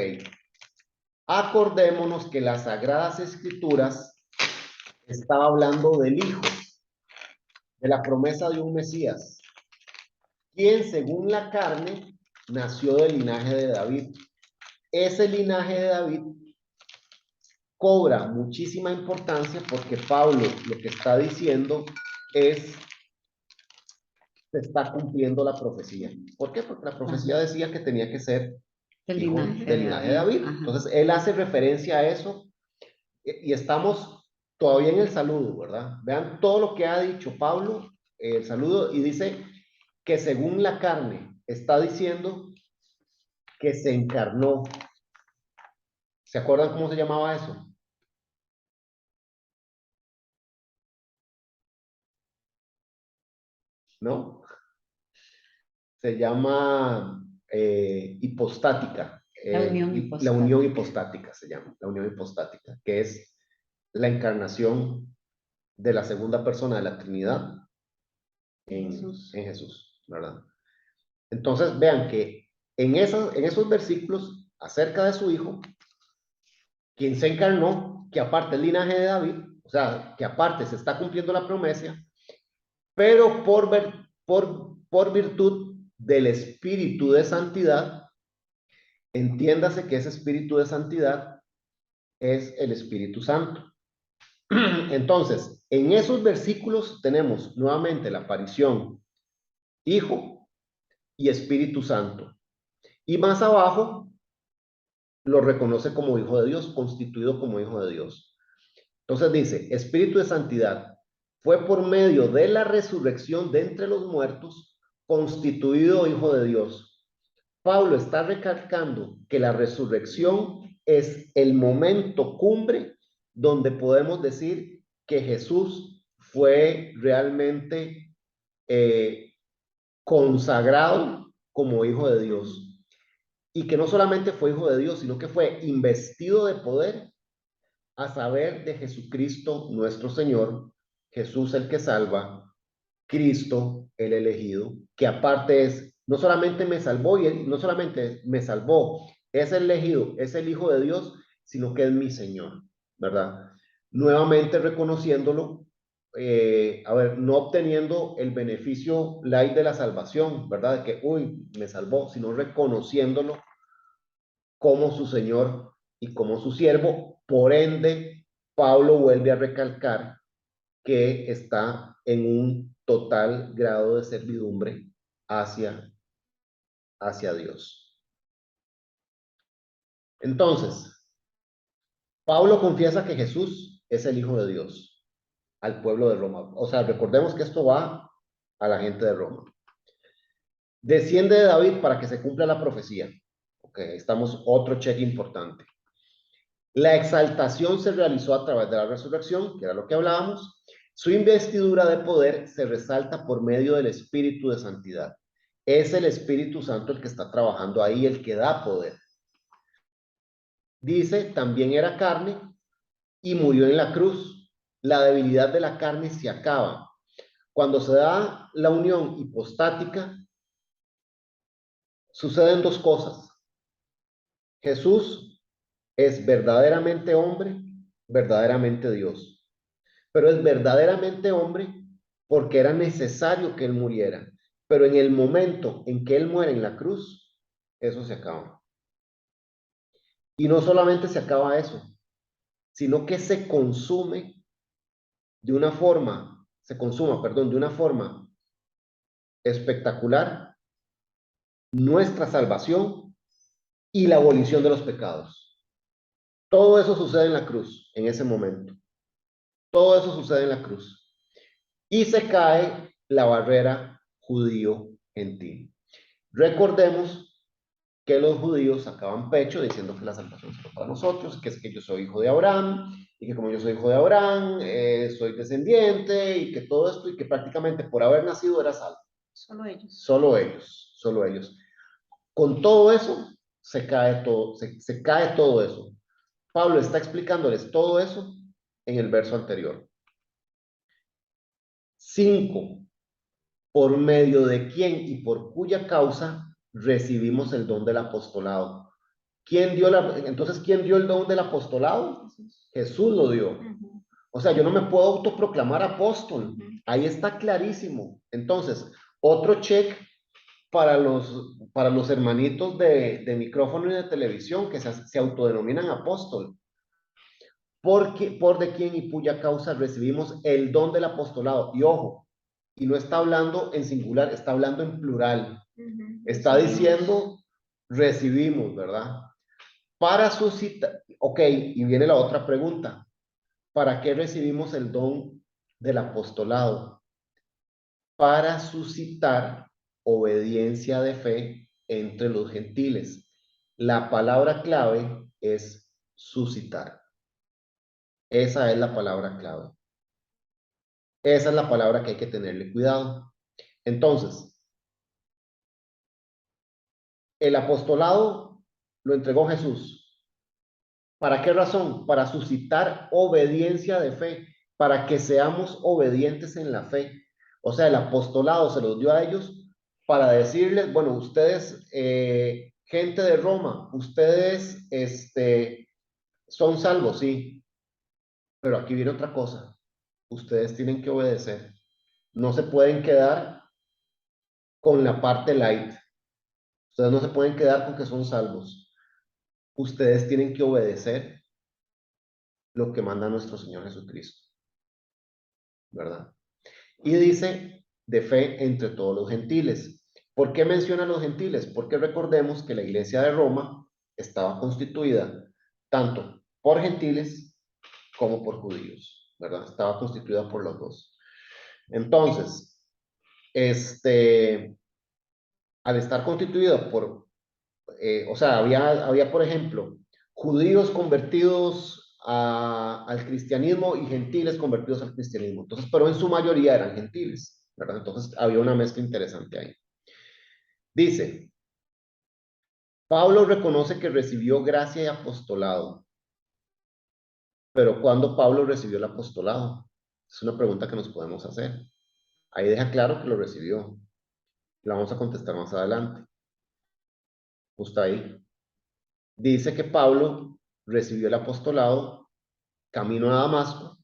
Acordémonos que las Sagradas Escrituras estaba hablando del Hijo, de la promesa de un Mesías, quien según la carne nació del linaje de David. Ese linaje de David cobra muchísima importancia porque Pablo lo que está diciendo es, se está cumpliendo la profecía. ¿Por qué? Porque la profecía decía que tenía que ser Del hijo linaje del de linaje de David. Ajá. Entonces, él hace referencia a eso y estamos todavía en el saludo, ¿verdad? Vean todo lo que ha dicho Pablo, el saludo, y dice que según la carne, está diciendo que se encarnó. ¿Se acuerdan cómo se llamaba eso? ¿No? Se llama hipostática. La unión La hipostática. unión hipostática se llama, la unión hipostática, que es la encarnación de la segunda persona de la Trinidad en Jesús, ¿verdad? Entonces, vean que en esos versículos acerca de su Hijo, quien se encarnó, que aparte el linaje de David, o sea, que aparte se está cumpliendo la promesa, pero por virtud del Espíritu de Santidad, entiéndase que ese Espíritu de Santidad es el Espíritu Santo. Entonces, en esos versículos tenemos nuevamente la aparición Hijo y Espíritu Santo. Y más abajo lo reconoce como Hijo de Dios, constituido como Hijo de Dios. Entonces dice, Espíritu de Santidad, fue por medio de la resurrección de entre los muertos, constituido Hijo de Dios. Pablo está recalcando que la resurrección es el momento cumbre donde podemos decir que Jesús fue realmente consagrado como Hijo de Dios. Y que no solamente fue Hijo de Dios, sino que fue investido de poder a saber de Jesucristo nuestro Señor, Jesús el que salva, Cristo el elegido, que aparte es, no solamente me salvó, y no solamente me salvó, es el elegido, es el Hijo de Dios, sino que es mi Señor, ¿verdad? Nuevamente reconociéndolo, a ver, no obteniendo el beneficio light de la salvación, ¿verdad? De que, uy, me salvó, sino reconociéndolo como su Señor y como su siervo. Por ende, Pablo vuelve a recalcar que está en un total grado de servidumbre hacia Dios. Entonces, Pablo confiesa que Jesús es el Hijo de Dios al pueblo de Roma. O sea, recordemos que esto va a la gente de Roma. Desciende de David para que se cumpla la profecía. Ok, estamos otro cheque importante. La exaltación se realizó a través de la resurrección, que era lo que hablábamos. Su investidura de poder se resalta por medio del Espíritu de Santidad. Es el Espíritu Santo el que está trabajando ahí, el que da poder. Dice, también era carne y murió en la cruz. La debilidad de la carne se acaba. Cuando se da la unión hipostática, suceden dos cosas. Jesús es verdaderamente hombre, verdaderamente Dios. Pero es verdaderamente hombre porque era necesario que él muriera. Pero en el momento en que él muere en la cruz, eso se acaba. Y no solamente se acaba eso, sino que se consume de una forma, se consuma, perdón, de una forma espectacular nuestra salvación y la abolición de los pecados. Todo eso sucede en la cruz, en ese momento. Todo eso sucede en la cruz. Y se cae la barrera judío-gentil. Recordemos que los judíos sacaban pecho diciendo que la salvación es para nosotros, que es que yo soy hijo de Abraham, y que como yo soy hijo de Abraham, soy descendiente, y que todo esto, y que prácticamente por haber nacido era salvo. Solo ellos. Solo ellos, solo ellos. Con todo eso, se cae todo eso. Pablo está explicándoles todo eso en el verso anterior. 5. Por medio de quién y por cuya causa recibimos el don del apostolado. Entonces, ¿quién dio el don del apostolado? Jesús lo dio. O sea, yo no me puedo autoproclamar apóstol. Ahí está clarísimo. Entonces, otro check para los hermanitos de micrófono y de televisión que se autodenominan apóstol. Porque por de quién y cuya causa recibimos el don del apostolado. Y ojo, y no está hablando en singular, está hablando en plural. Está diciendo recibimos, ¿verdad? Para suscitar, ok, y viene la otra pregunta. ¿Para qué recibimos el don del apostolado? Para suscitar obediencia de fe entre los gentiles. La palabra clave es suscitar. Esa es la palabra clave. Esa es la palabra que hay que tenerle cuidado. Entonces, el apostolado lo entregó Jesús. ¿Para qué razón? Para suscitar obediencia de fe, para que seamos obedientes en la fe. O sea, el apostolado se los dio a ellos para decirles, bueno, ustedes, gente de Roma, ustedes son salvos, sí, pero aquí viene otra cosa. Ustedes tienen que obedecer. No se pueden quedar con la parte light. Ustedes no se pueden quedar con que son salvos. Ustedes tienen que obedecer lo que manda nuestro Señor Jesucristo, ¿verdad? Y dice de fe entre todos los gentiles. ¿Por qué menciona a los gentiles? Porque recordemos que la iglesia de Roma estaba constituida tanto por gentiles como por judíos, ¿verdad? Estaba constituida por los dos. Entonces, al estar constituida por, o sea, había, por ejemplo, judíos convertidos al cristianismo y gentiles convertidos al cristianismo. Entonces, pero en su mayoría eran gentiles, ¿verdad? Entonces, había una mezcla interesante ahí. Dice, Pablo reconoce que recibió gracia y apostolado. Pero ¿cuándo Pablo recibió el apostolado? Es una pregunta que nos podemos hacer. Ahí deja claro que lo recibió. La vamos a contestar más adelante. Justo ahí. Dice que Pablo recibió el apostolado camino a Damasco.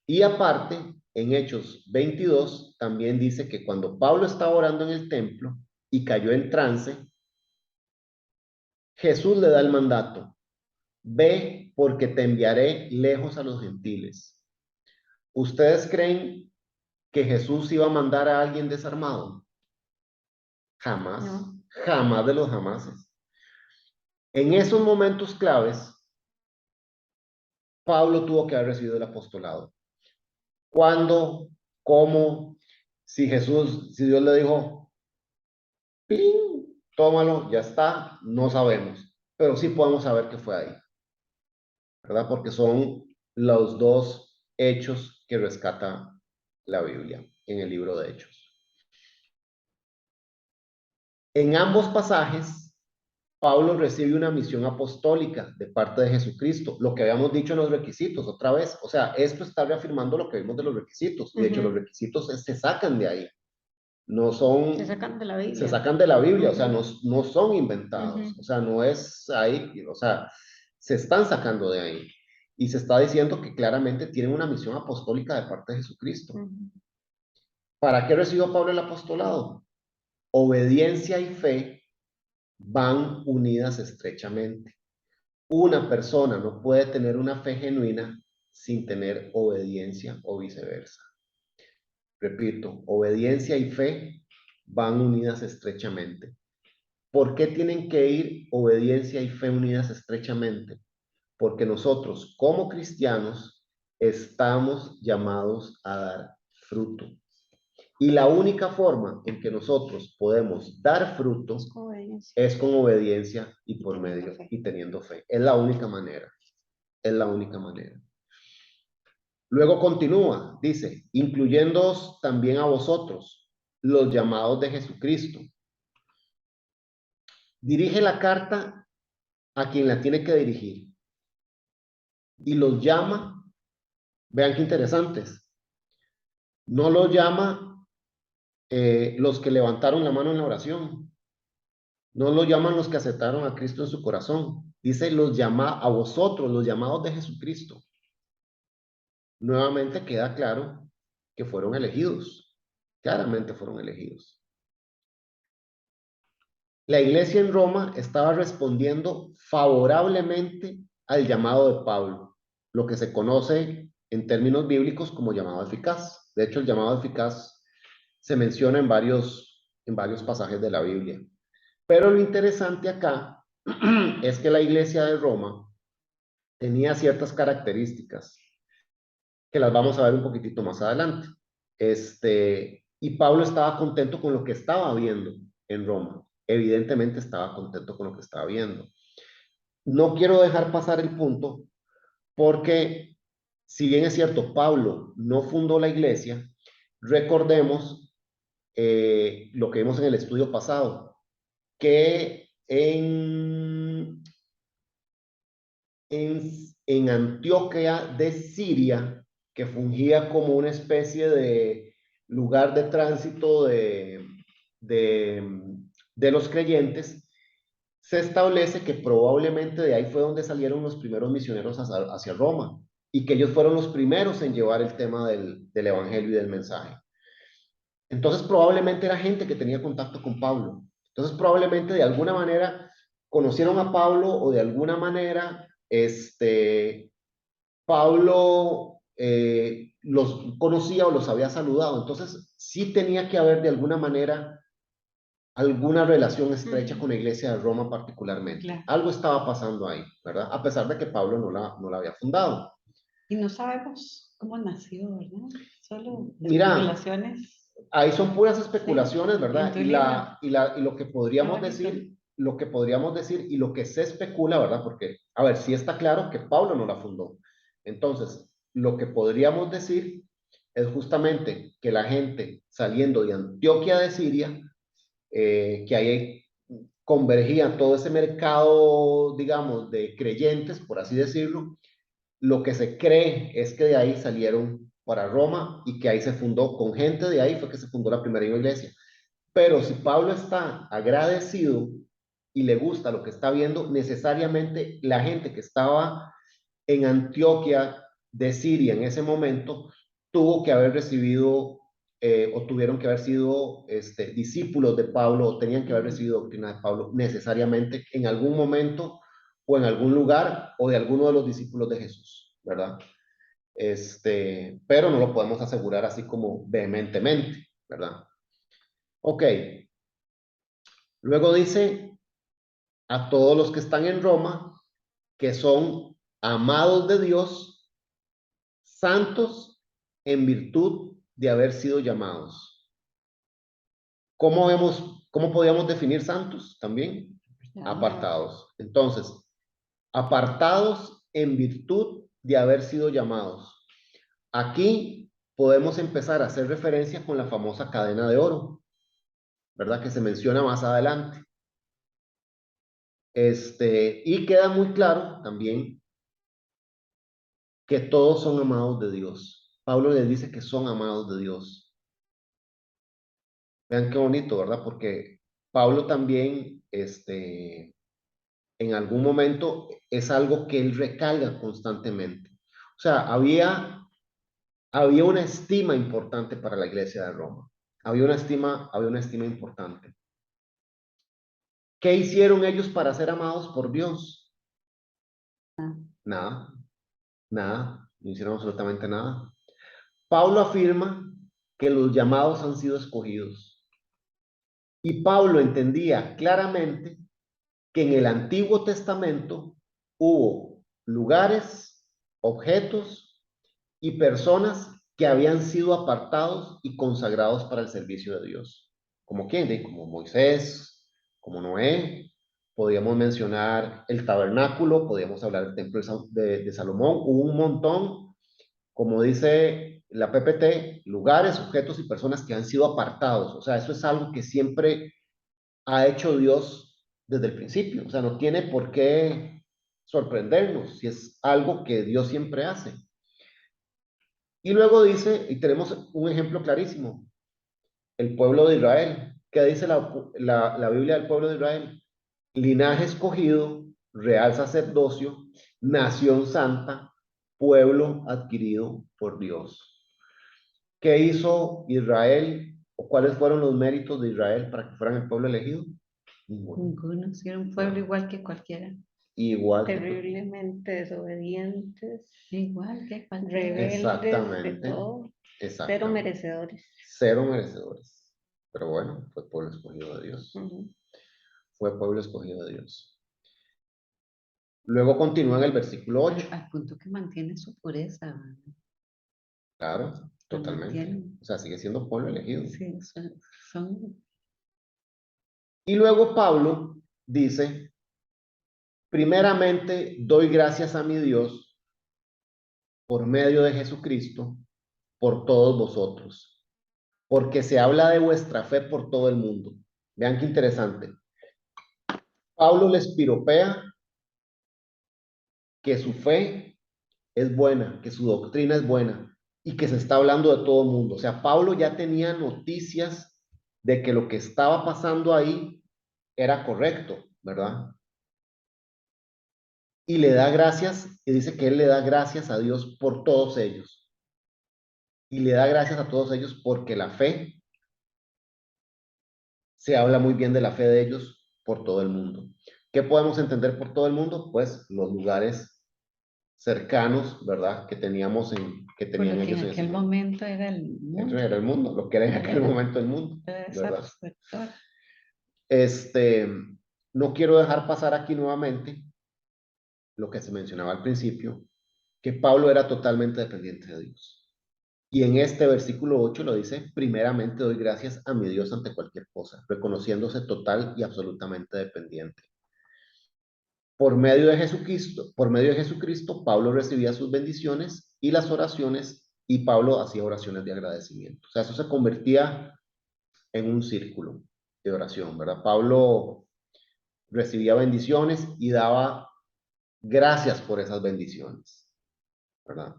Y aparte, en Hechos 22, también dice que cuando Pablo estaba orando en el templo y cayó en trance, Jesús le da el mandato: ve, porque te enviaré lejos a los gentiles. ¿Ustedes creen que Jesús iba a mandar a alguien desarmado? Jamás, No. jamás de los jamases. En esos momentos claves, Pablo tuvo que haber recibido el apostolado. ¿Cuándo? ¿Cómo? Si Dios le dijo, ¡ping!, tómalo, ya está, no sabemos. Pero sí podemos saber que fue ahí, ¿verdad? Porque son los dos hechos que rescata la Biblia en el libro de Hechos. En ambos pasajes, Pablo recibe una misión apostólica de parte de Jesucristo, lo que habíamos dicho en los requisitos otra vez. O sea, esto está reafirmando lo que vimos de los requisitos. De hecho, los requisitos se sacan de ahí. No son... Se sacan de la Biblia. Se sacan de la Biblia, o sea, no son inventados. O sea, no es ahí, o sea, se están sacando de ahí. Y se está diciendo que claramente tienen una misión apostólica de parte de Jesucristo. ¿Para qué recibió Pablo el apostolado? Obediencia y fe van unidas estrechamente. Una persona no puede tener una fe genuina sin tener obediencia o viceversa. Repito, obediencia y fe van unidas estrechamente. ¿Por qué tienen que ir obediencia y fe unidas estrechamente? Porque nosotros, como cristianos, estamos llamados a dar fruto. Y la única forma en que nosotros podemos dar fruto es con obediencia y por medio y teniendo fe. Es la única manera. Es la única manera. Luego continúa, dice, incluyéndoos también a vosotros, los llamados de Jesucristo. Dirige la carta a quien la tiene que dirigir y los llama, vean qué interesantes, no los llama los que levantaron la mano en la oración, no los llaman los que aceptaron a Cristo en su corazón, dice los llama a vosotros, los llamados de Jesucristo. Nuevamente queda claro que fueron elegidos, claramente fueron elegidos. La iglesia en Roma estaba respondiendo favorablemente al llamado de Pablo, lo que se conoce en términos bíblicos como llamado eficaz. De hecho, el llamado eficaz se menciona en varios pasajes de la Biblia. Pero lo interesante acá es que la iglesia de Roma tenía ciertas características que las vamos a ver un poquitito más adelante. Y Pablo estaba contento con lo que estaba viendo en Roma. Evidentemente estaba contento con lo que estaba viendo. No quiero dejar pasar el punto porque, si bien es cierto, Pablo no fundó la iglesia, recordemos lo que vimos en el estudio pasado, que en Antioquía de Siria, que fungía como una especie de lugar de tránsito de los creyentes, se establece que probablemente de ahí fue donde salieron los primeros misioneros hacia Roma y que ellos fueron los primeros en llevar el tema del evangelio y del mensaje. Entonces probablemente era gente que tenía contacto con Pablo. Entonces probablemente de alguna manera conocieron a Pablo o de alguna manera Pablo los conocía o los había saludado. Entonces sí tenía que haber de alguna manera alguna relación estrecha con la iglesia de Roma particularmente. Claro. Algo estaba pasando ahí, ¿verdad? A pesar de que Pablo no la había fundado. Y no sabemos cómo nació, ¿verdad? Solo Mira, especulaciones. Ahí son puras especulaciones, Sí, ¿verdad? en tu libro. Y lo que podríamos Qué bonito. decir, y lo que se especula, ¿verdad? Porque, a ver, sí está claro que Pablo no la fundó. Entonces, lo que podríamos decir es justamente que la gente saliendo de Antioquía de Siria, que ahí convergía todo ese mercado, digamos, de creyentes, por así decirlo, lo que se cree es que de ahí salieron para Roma y que ahí se fundó, con gente de ahí fue que se fundó la primera iglesia. Pero si Pablo está agradecido y le gusta lo que está viendo, necesariamente la gente que estaba en Antioquía de Siria en ese momento tuvo que haber recibido o tuvieron que haber sido discípulos de Pablo o tenían que haber recibido doctrina de Pablo necesariamente en algún momento o en algún lugar o de alguno de los discípulos de Jesús, ¿verdad? Pero no lo podemos asegurar así como vehementemente, ¿verdad? Ok. Luego dice a todos los que están en Roma que son amados de Dios, santos en virtud de haber sido llamados. ¿Cómo podríamos definir santos también? Apartados. Entonces, apartados en virtud de haber sido llamados. Aquí podemos empezar a hacer referencia con la famosa cadena de oro, ¿verdad? Que se menciona más adelante. Y queda muy claro también que todos son amados de Dios. Pablo les dice que son amados de Dios. Vean qué bonito, ¿verdad? Porque Pablo también, en algún momento es algo que él recalca constantemente. O sea, había una estima importante para la iglesia de Roma. Había una estima importante. ¿Qué hicieron ellos para ser amados por Dios? Nada, nada, no hicieron absolutamente nada. Pablo afirma que los llamados han sido escogidos. Y Pablo entendía claramente que en el Antiguo Testamento hubo lugares, objetos y personas que habían sido apartados y consagrados para el servicio de Dios. ¿Como quién? Como Moisés, como Noé. Podríamos mencionar el tabernáculo, podríamos hablar del templo de Salomón. Hubo un montón como dice la PPT, lugares, objetos y personas que han sido apartados. O sea, eso es algo que siempre ha hecho Dios desde el principio. O sea, no tiene por qué sorprendernos si es algo que Dios siempre hace. Y luego dice, y tenemos un ejemplo clarísimo, el pueblo de Israel. ¿Qué dice la Biblia del pueblo de Israel? Linaje escogido, real sacerdocio, nación santa, pueblo adquirido por Dios. ¿Qué hizo Israel o cuáles fueron los méritos de Israel para que fueran el pueblo elegido? Ninguno. Ninguno, si era un pueblo igual que cualquiera. Igual que Terriblemente desobedientes, Igual que cualquiera. rebeldes, de exactamente, todo, cero exactamente. merecedores. Cero merecedores. Pero bueno, fue pueblo escogido de Dios. Ujú. Fue pueblo escogido de Dios. Luego continúa en el versículo 8. Al punto que mantiene su pureza, ¿verdad? Claro, Lo totalmente. mantiene. O sea, sigue siendo pueblo elegido. Sí, son Y luego Pablo dice, primeramente doy gracias a mi Dios por medio de Jesucristo, por todos vosotros, porque se habla de vuestra fe por todo el mundo. Vean qué interesante. Pablo les piropea que su fe es buena, que su doctrina es buena y que se está hablando de todo el mundo. O sea, Pablo ya tenía noticias de que lo que estaba pasando ahí era correcto, ¿verdad? Y le da gracias, y dice que él le da gracias a Dios por todos ellos. Y le da gracias a todos ellos porque la fe, se habla muy bien de la fe de ellos por todo el mundo. ¿Qué podemos entender por todo el mundo? Pues los lugares cercanos, ¿verdad? Que por tenían lo que ellos en en ese aquel momento. momento era el mundo. Era el mundo, lo que era en aquel momento el mundo, Esa ¿verdad? sector. Este, no quiero dejar pasar aquí nuevamente lo que se mencionaba al principio, que Pablo era totalmente dependiente de Dios. Y en este versículo 8 lo dice, primeramente doy gracias a mi Dios ante cualquier cosa, reconociéndose total y absolutamente dependiente. Por medio de Jesucristo, Pablo recibía sus bendiciones y las oraciones, y Pablo hacía oraciones de agradecimiento. O sea, eso se convertía en un círculo de oración, ¿verdad? Pablo recibía bendiciones y daba gracias por esas bendiciones, ¿verdad?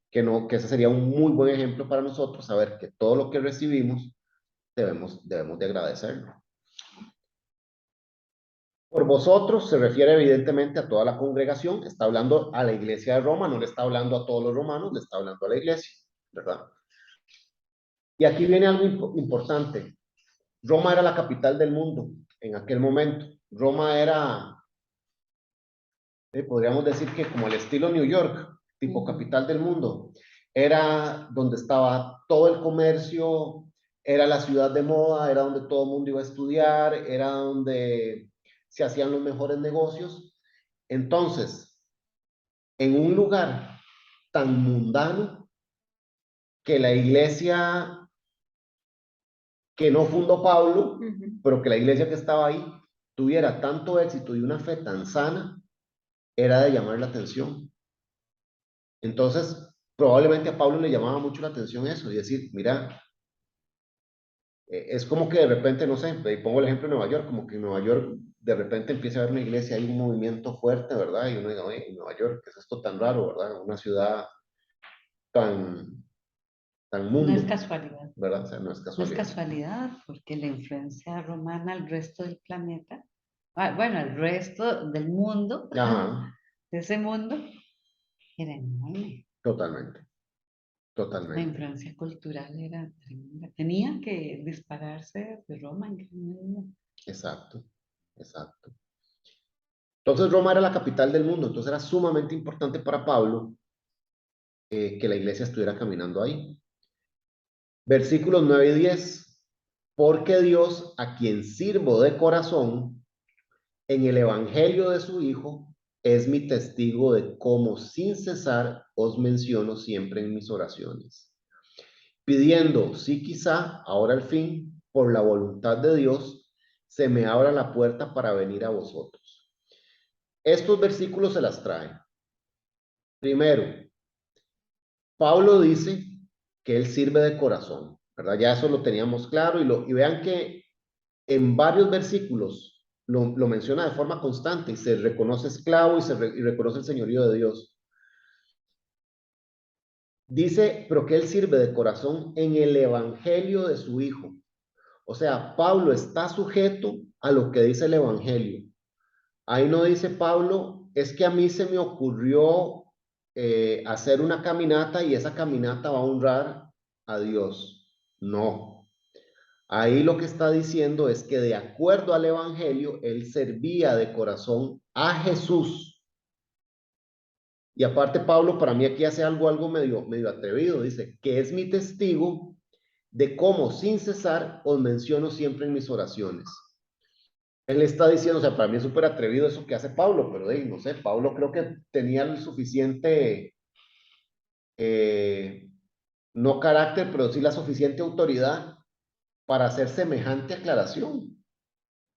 Que ese sería un muy buen ejemplo para nosotros, saber que todo lo que recibimos debemos de agradecerlo. Por vosotros se refiere evidentemente a toda la congregación, está hablando a la iglesia de Roma, no le está hablando a todos los romanos, le está hablando a la iglesia, ¿verdad? Y aquí viene algo importante. Roma era la capital del mundo en aquel momento. Roma era, podríamos decir que como el estilo New York, tipo capital del mundo. Era donde estaba todo el comercio, era la ciudad de moda, era donde todo el mundo iba a estudiar, era donde se hacían los mejores negocios. Entonces, en un lugar tan mundano que la iglesia que no fundó Pablo, pero que la iglesia que estaba ahí tuviera tanto éxito y una fe tan sana, era de llamar la atención. Entonces, probablemente a Pablo le llamaba mucho la atención eso y decir, mira, es como que de repente, no sé, y pongo el ejemplo de Nueva York, como que en Nueva York de repente empieza a haber una iglesia, hay un movimiento fuerte, ¿verdad? Y uno diga, oye, en Nueva York, ¿qué es esto tan raro, verdad? Una ciudad tan, tan No es mundo, casualidad. ¿verdad? O sea, no es No es casualidad. casualidad, porque la influencia romana al resto del planeta, bueno, al resto del mundo, Ajá, de ese mundo, era enorme. totalmente, La totalmente. influencia cultural era tremenda. Tenía que dispararse de Roma en aquel momento. Exacto, exacto. Entonces Roma era la capital del mundo, entonces era sumamente importante para Pablo que la iglesia estuviera caminando ahí. Versículos 9 y 10. Porque Dios, a quien sirvo de corazón, en el evangelio de su Hijo, es mi testigo de cómo sin cesar os menciono siempre en mis oraciones, pidiendo, si quizá, ahora al fin, por la voluntad de Dios, se me abra la puerta para venir a vosotros. Estos versículos se las traen. Primero, Pablo dice que él sirve de corazón, ¿verdad? Ya eso lo teníamos claro y vean que en varios versículos lo menciona de forma constante y se reconoce esclavo y reconoce el señorío de Dios. Dice, pero que él sirve de corazón en el evangelio de su Hijo. O sea, Pablo está sujeto a lo que dice el evangelio. Ahí no dice Pablo, es que a mí se me ocurrió hacer una caminata y esa caminata va a honrar a Dios. No. Ahí lo que está diciendo es que de acuerdo al evangelio, él servía de corazón a Jesús. Y aparte Pablo para mí aquí hace algo medio atrevido. Dice que es mi testigo de cómo sin cesar os menciono siempre en mis oraciones. Él está diciendo, o sea, para mí es súper atrevido eso que hace Pablo, pero no sé, Pablo creo que tenía el suficiente, eh, no carácter, pero sí la suficiente autoridad para hacer semejante aclaración.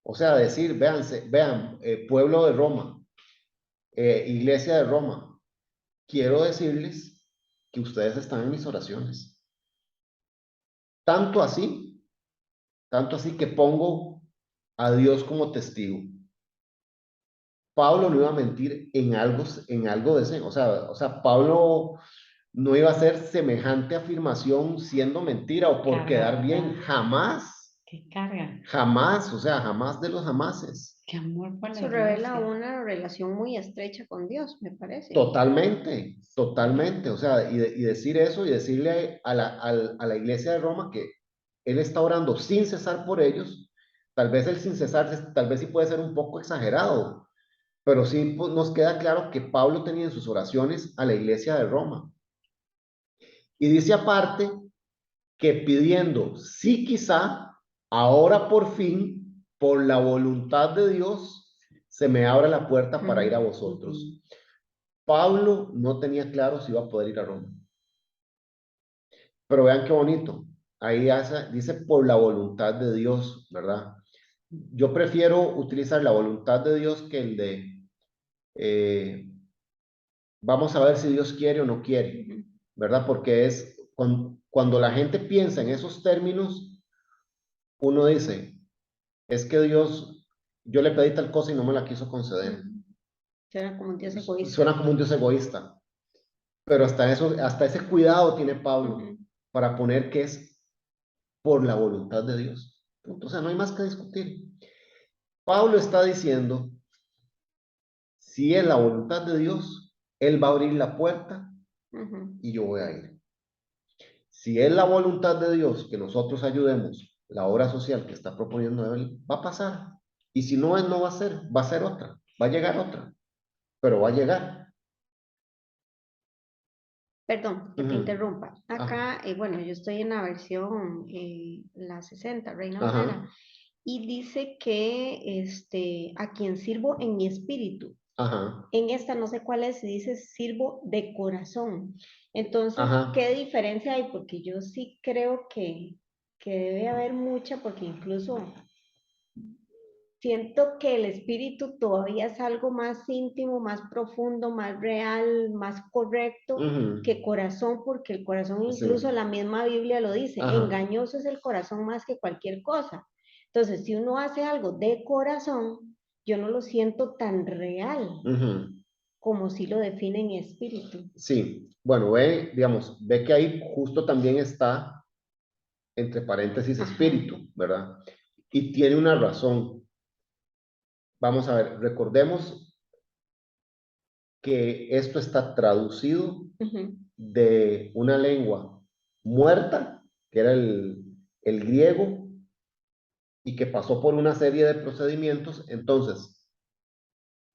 O sea, decir, vean, pueblo de Roma, iglesia de Roma, quiero decirles que ustedes están en mis oraciones. Tanto así, tanto así que pongo a Dios como testigo. Pablo no iba a mentir en algo de ese, o sea, Pablo no iba a hacer semejante afirmación siendo mentira o por Carga, quedar bien, ¿verdad? jamás, Qué carga, jamás, o sea, jamás de los jamases. qué amor por la Eso revela iglesia. una relación muy estrecha con Dios, me parece. Totalmente, totalmente, o sea, y decir eso y decirle a la iglesia de Roma que él está orando sin cesar por ellos, tal vez el sin cesar, tal vez sí puede ser un poco exagerado, pero sí pues, nos queda claro que Pablo tenía en sus oraciones a la iglesia de Roma. Y dice aparte que pidiendo, sí quizá, ahora por fin, por la voluntad de Dios, se me abra la puerta para ir a vosotros. Pablo no tenía claro si iba a poder ir a Roma. Pero vean qué bonito. Ahí dice por la voluntad de Dios, ¿verdad? Yo prefiero utilizar la voluntad de Dios que el de vamos a ver si Dios quiere o no quiere, ¿verdad? Porque es cuando la gente piensa en esos términos, uno dice, es que Dios, yo le pedí tal cosa y no me la quiso conceder. Suena como un Dios egoísta. Suena como un Dios egoísta. Pero hasta ese cuidado tiene Pablo para poner que es por la voluntad de Dios. O sea, no hay más que discutir. Pablo está diciendo, si es la voluntad de Dios, Él va a abrir la puerta y yo voy a ir. Si es la voluntad de Dios que nosotros ayudemos la obra social que está proponiendo Él, va a pasar. Y si no, Él no va a ser, va a ser otra, va a llegar otra, pero va a llegar. Perdón, que te interrumpa. Ajá. Acá, bueno, yo estoy en la versión, la 60, Reina Ajá. Valera, y dice que a quien sirvo en mi espíritu. Ajá. En esta no sé cuál es, dice sirvo de corazón. Entonces, Ajá. ¿qué diferencia hay? Porque yo sí creo que debe haber mucha, porque incluso siento que el espíritu todavía es algo más íntimo, más profundo, más real, más correcto que corazón, porque el corazón incluso Sí. la misma Biblia lo dice, Ajá. engañoso es el corazón más que cualquier cosa. Entonces, si uno hace algo de corazón, yo no lo siento tan real como si lo define mi espíritu. Sí, bueno, ve que ahí justo también está, entre paréntesis, espíritu, ¿verdad? Y tiene una razón. Vamos a ver, recordemos que esto está traducido de una lengua muerta, que era el griego, y que pasó por una serie de procedimientos. Entonces,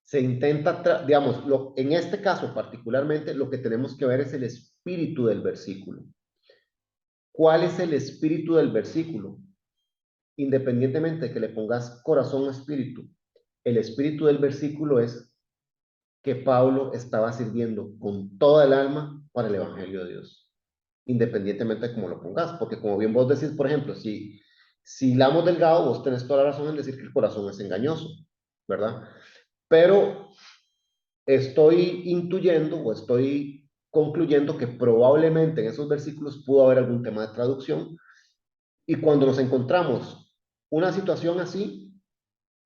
se intenta, digamos, en este caso particularmente, lo que tenemos que ver es el espíritu del versículo. ¿Cuál es el espíritu del versículo? Independientemente de que le pongas corazón o espíritu, el espíritu del versículo es que Pablo estaba sirviendo con toda el alma para el Evangelio de Dios, independientemente de cómo lo pongas, porque como bien vos decís, por ejemplo, si hilamos delgado, vos tenés toda la razón en decir que el corazón es engañoso, ¿verdad? Pero estoy intuyendo o estoy concluyendo que probablemente en esos versículos pudo haber algún tema de traducción. Y cuando nos encontramos una situación así,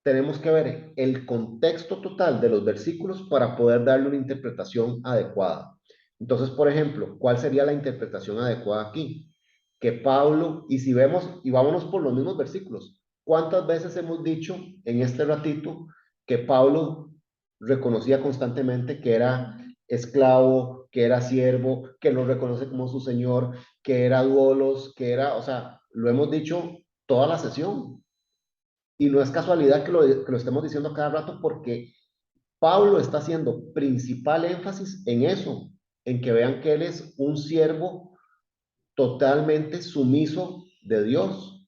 tenemos que ver el contexto total de los versículos para poder darle una interpretación adecuada. Entonces, por ejemplo, ¿cuál sería la interpretación adecuada aquí? Que Pablo, y si vemos, y vámonos por los mismos versículos, ¿cuántas veces hemos dicho en este ratito que Pablo reconocía constantemente que era esclavo, que era siervo, que lo reconoce como su señor, que era duolos, que era, o sea, lo hemos dicho toda la sesión? Y no es casualidad que lo estemos diciendo cada rato, porque Pablo está haciendo principal énfasis en eso, en que vean que él es un siervo totalmente sumiso de Dios.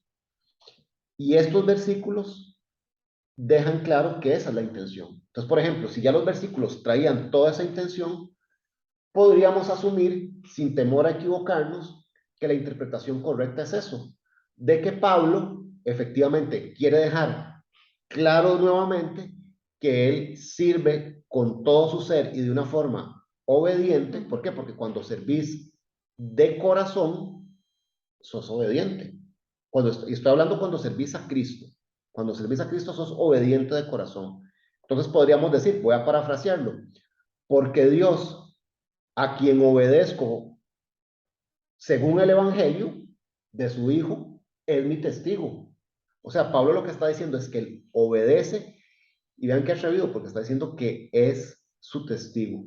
Y estos versículos dejan claro que esa es la intención. Entonces, por ejemplo, si ya los versículos traían toda esa intención, podríamos asumir, sin temor a equivocarnos, que la interpretación correcta es eso, de que Pablo efectivamente quiere dejar claro nuevamente que él sirve con todo su ser y de una forma obediente. ¿Por qué? Porque cuando servís de corazón, sos obediente. Y estoy hablando cuando servís a Cristo. Cuando servís a Cristo, sos obediente de corazón. Entonces podríamos decir, voy a parafrasearlo, porque Dios, a quien obedezco según el Evangelio de su Hijo, es mi testigo. O sea, Pablo lo que está diciendo es que él obedece, y vean qué atrevido, porque está diciendo que es su testigo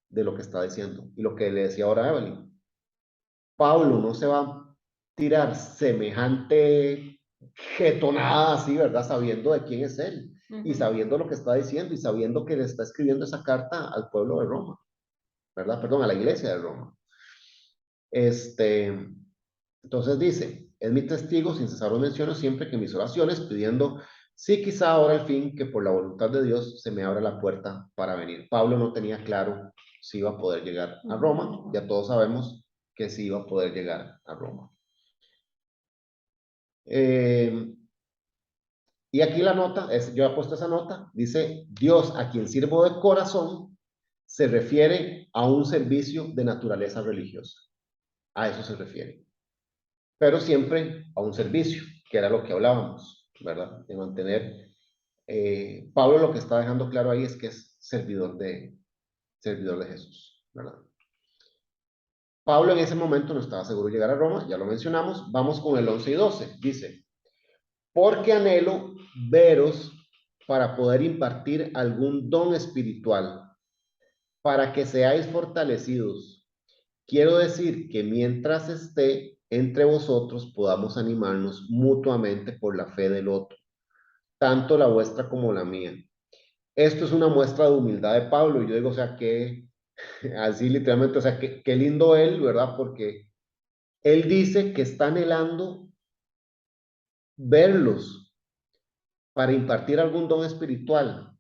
de lo que está diciendo. Y lo que le decía ahora a Evelyn, Pablo no se va a tirar semejante jetonada así, ¿verdad? Sabiendo de quién es él, y sabiendo lo que está diciendo, y sabiendo que le está escribiendo esa carta al pueblo de Roma, ¿verdad? Perdón, a la iglesia de Roma. Entonces dice, es mi testigo, sin cesar lo menciono siempre, que en mis oraciones, pidiendo, sí, quizá ahora al fin, que por la voluntad de Dios se me abra la puerta para venir. Pablo no tenía claro si iba a poder llegar a Roma. Ya todos sabemos que sí iba a poder llegar a Roma. Y aquí la nota, yo he puesto esa nota, dice, Dios a quien sirvo de corazón, se refiere a un servicio de naturaleza religiosa. A eso se refiere. Pero siempre a un servicio, que era lo que hablábamos, ¿verdad? De mantener. Pablo lo que está dejando claro ahí es que es servidor de Jesús, ¿verdad? Pablo en ese momento no estaba seguro de llegar a Roma, ya lo mencionamos. Vamos con el 11 y 12. Dice, porque anhelo veros para poder impartir algún don espiritual, para que seáis fortalecidos. Quiero decir que mientras esté entre vosotros podamos animarnos mutuamente por la fe del otro, tanto la vuestra como la mía. Esto es una muestra de humildad de Pablo, y yo digo, o sea, que así literalmente, o sea, qué lindo él, ¿verdad? Porque él dice que está anhelando verlos para impartir algún don espiritual.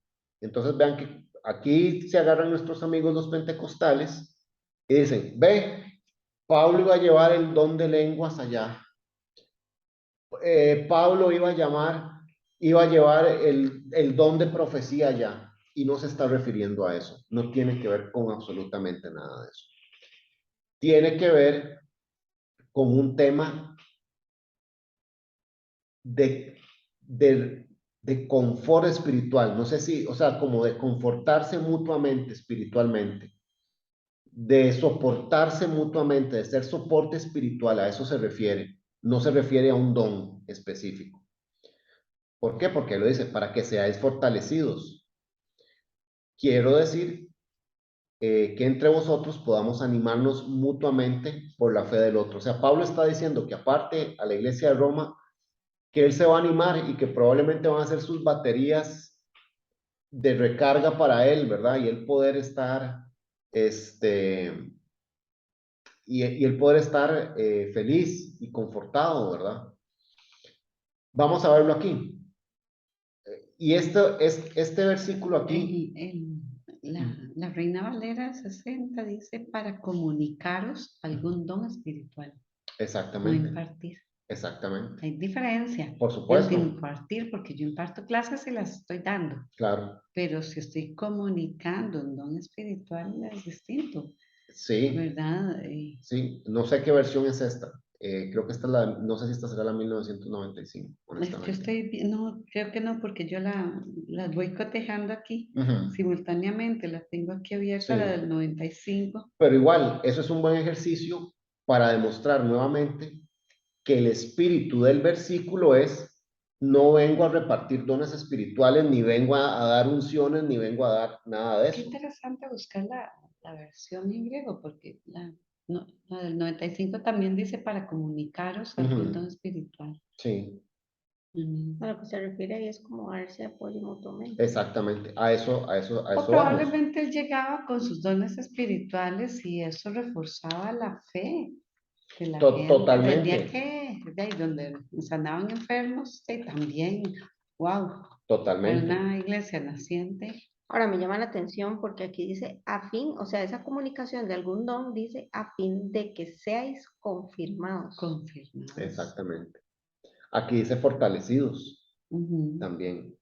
Entonces vean que aquí se agarran nuestros amigos los pentecostales y dicen, ve, Pablo iba a llevar el don de lenguas allá. Pablo iba a llevar el don de profecía allá, y no se está refiriendo a eso. No tiene que ver con absolutamente nada de eso. Tiene que ver con un tema de, de confort espiritual. No sé si, o sea, como de confortarse mutuamente espiritualmente, de soportarse mutuamente, de ser soporte espiritual, a eso se refiere. No se refiere a un don específico. ¿Por qué? Porque lo dice, para que seáis fortalecidos. Quiero decir que entre vosotros podamos animarnos mutuamente por la fe del otro. O sea, Pablo está diciendo que aparte a la iglesia de Roma, que él se va a animar y que probablemente van a ser sus baterías de recarga para él, ¿verdad? Y él poder estar, y él poder estar feliz y confortado, ¿verdad? Vamos a verlo aquí. Y este versículo aquí. La Reina Valera 60 dice para comunicaros algún don espiritual. Exactamente. No impartir. Exactamente. Hay diferencia. Por supuesto. Entre impartir, porque yo imparto clases y las estoy dando. Claro. Pero si estoy comunicando un don espiritual es distinto. Sí, ¿verdad? sí, no sé qué versión es esta. Creo que esta es la, no sé si esta será la 1995, Yo honestamente. no, creo que no, porque yo las voy cotejando aquí Ujú, simultáneamente, las tengo aquí abierta, la sí. del 95. Pero igual, eso es un buen ejercicio para demostrar nuevamente que el espíritu del versículo es, no vengo a repartir dones espirituales, ni vengo a dar unciones, ni vengo a dar nada de Qué eso. interesante buscar la versión en griego, porque la del 95 también dice para comunicaros algún don Ujú, espiritual. sí, A lo que se refiere ahí es como darse apoyo mutuamente. exactamente. A eso, a eso, a O eso vamos. probablemente él llegaba con sus dones espirituales y eso reforzaba la fe de la gente del día Totalmente, que, de ahí donde sanaban enfermos, también, wow, era totalmente. una iglesia naciente, Ahora me llama la atención porque aquí dice a fin, o sea, esa comunicación de algún don dice a fin de que seáis confirmados. confirmada. Exactamente. Aquí dice fortalecidos Ujú. también.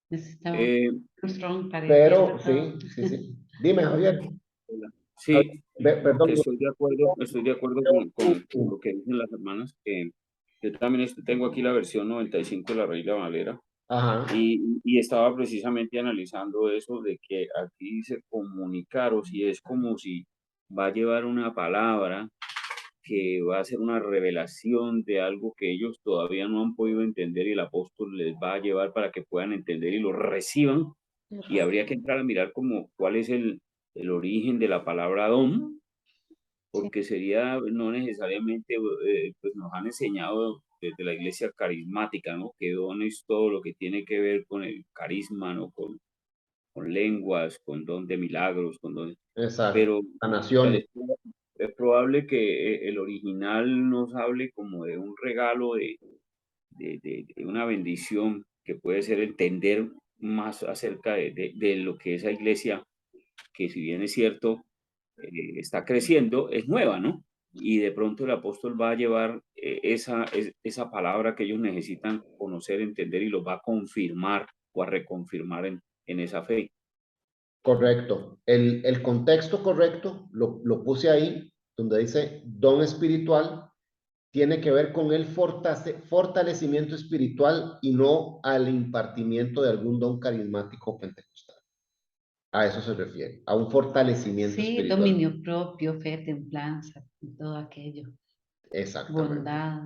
Necesitaba Eh, un strong para ir Pero viendo todo. sí, sí, sí. Dime, Javier. Javier, sí, perdón. estoy de acuerdo con lo que dicen las hermanas, que yo también tengo aquí la versión 95 de la Reina Valera. Ajá, Y estaba precisamente analizando eso de que aquí dice comunicaros y es como si va a llevar una palabra que va a ser una revelación de algo que ellos todavía no han podido entender y el apóstol les va a llevar para que puedan entender y lo reciban. Y habría que entrar a mirar como cuál es el origen de la palabra don, Sí. porque sería no necesariamente, pues nos han enseñado desde la iglesia carismática, ¿no? Que don es todo lo que tiene que ver con el carisma, ¿no? Con lenguas, con don de milagros, con don, exacto. pero Sanaciones. es probable que el original nos hable como de un regalo, de una bendición que puede ser entender más acerca de lo que esa iglesia, que si bien es cierto, está creciendo, es nueva, ¿no? Y de pronto el apóstol va a llevar esa palabra que ellos necesitan conocer, entender y los va a confirmar o a reconfirmar en esa fe. Correcto. El contexto correcto lo puse ahí, donde dice don espiritual, tiene que ver con el fortalecimiento espiritual y no al impartimiento de algún don carismático pentecostal. A eso se refiere, a un fortalecimiento Sí, espiritual. dominio propio, fe, templanza, todo aquello, Exactamente, bondad,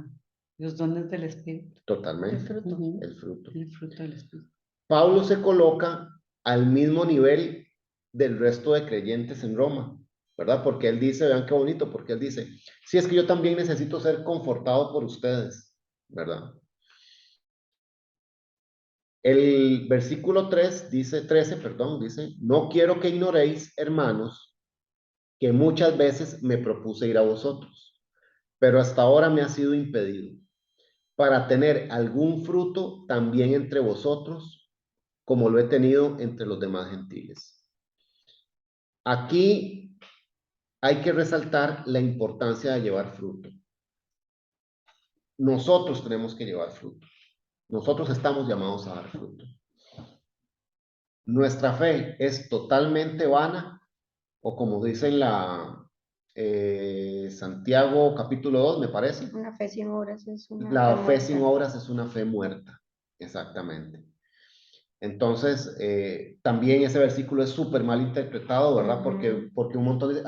los dones del Espíritu. El totalmente, fruto. Ujú. el fruto. El fruto del Espíritu. Pablo se coloca al mismo nivel del resto de creyentes en Roma, ¿verdad? Porque él dice, vean qué bonito, porque él dice, sí, es que yo también necesito ser confortado por ustedes, ¿verdad? El versículo 3 dice, 13, perdón, dice, no quiero que ignoréis, hermanos, que muchas veces me propuse ir a vosotros, pero hasta ahora me ha sido impedido, para tener algún fruto también entre vosotros, como lo he tenido entre los demás gentiles. Aquí hay que resaltar la importancia de llevar fruto. Nosotros tenemos que llevar fruto. Nosotros estamos llamados a dar fruto. Nuestra fe es totalmente vana, o como dice en la Santiago capítulo 2, me parece, Una fe sin obras es una fe la fe sin muerta. obras es una fe muerta. Exactamente. Entonces, también ese versículo es súper mal interpretado, ¿verdad? Porque un montón dice,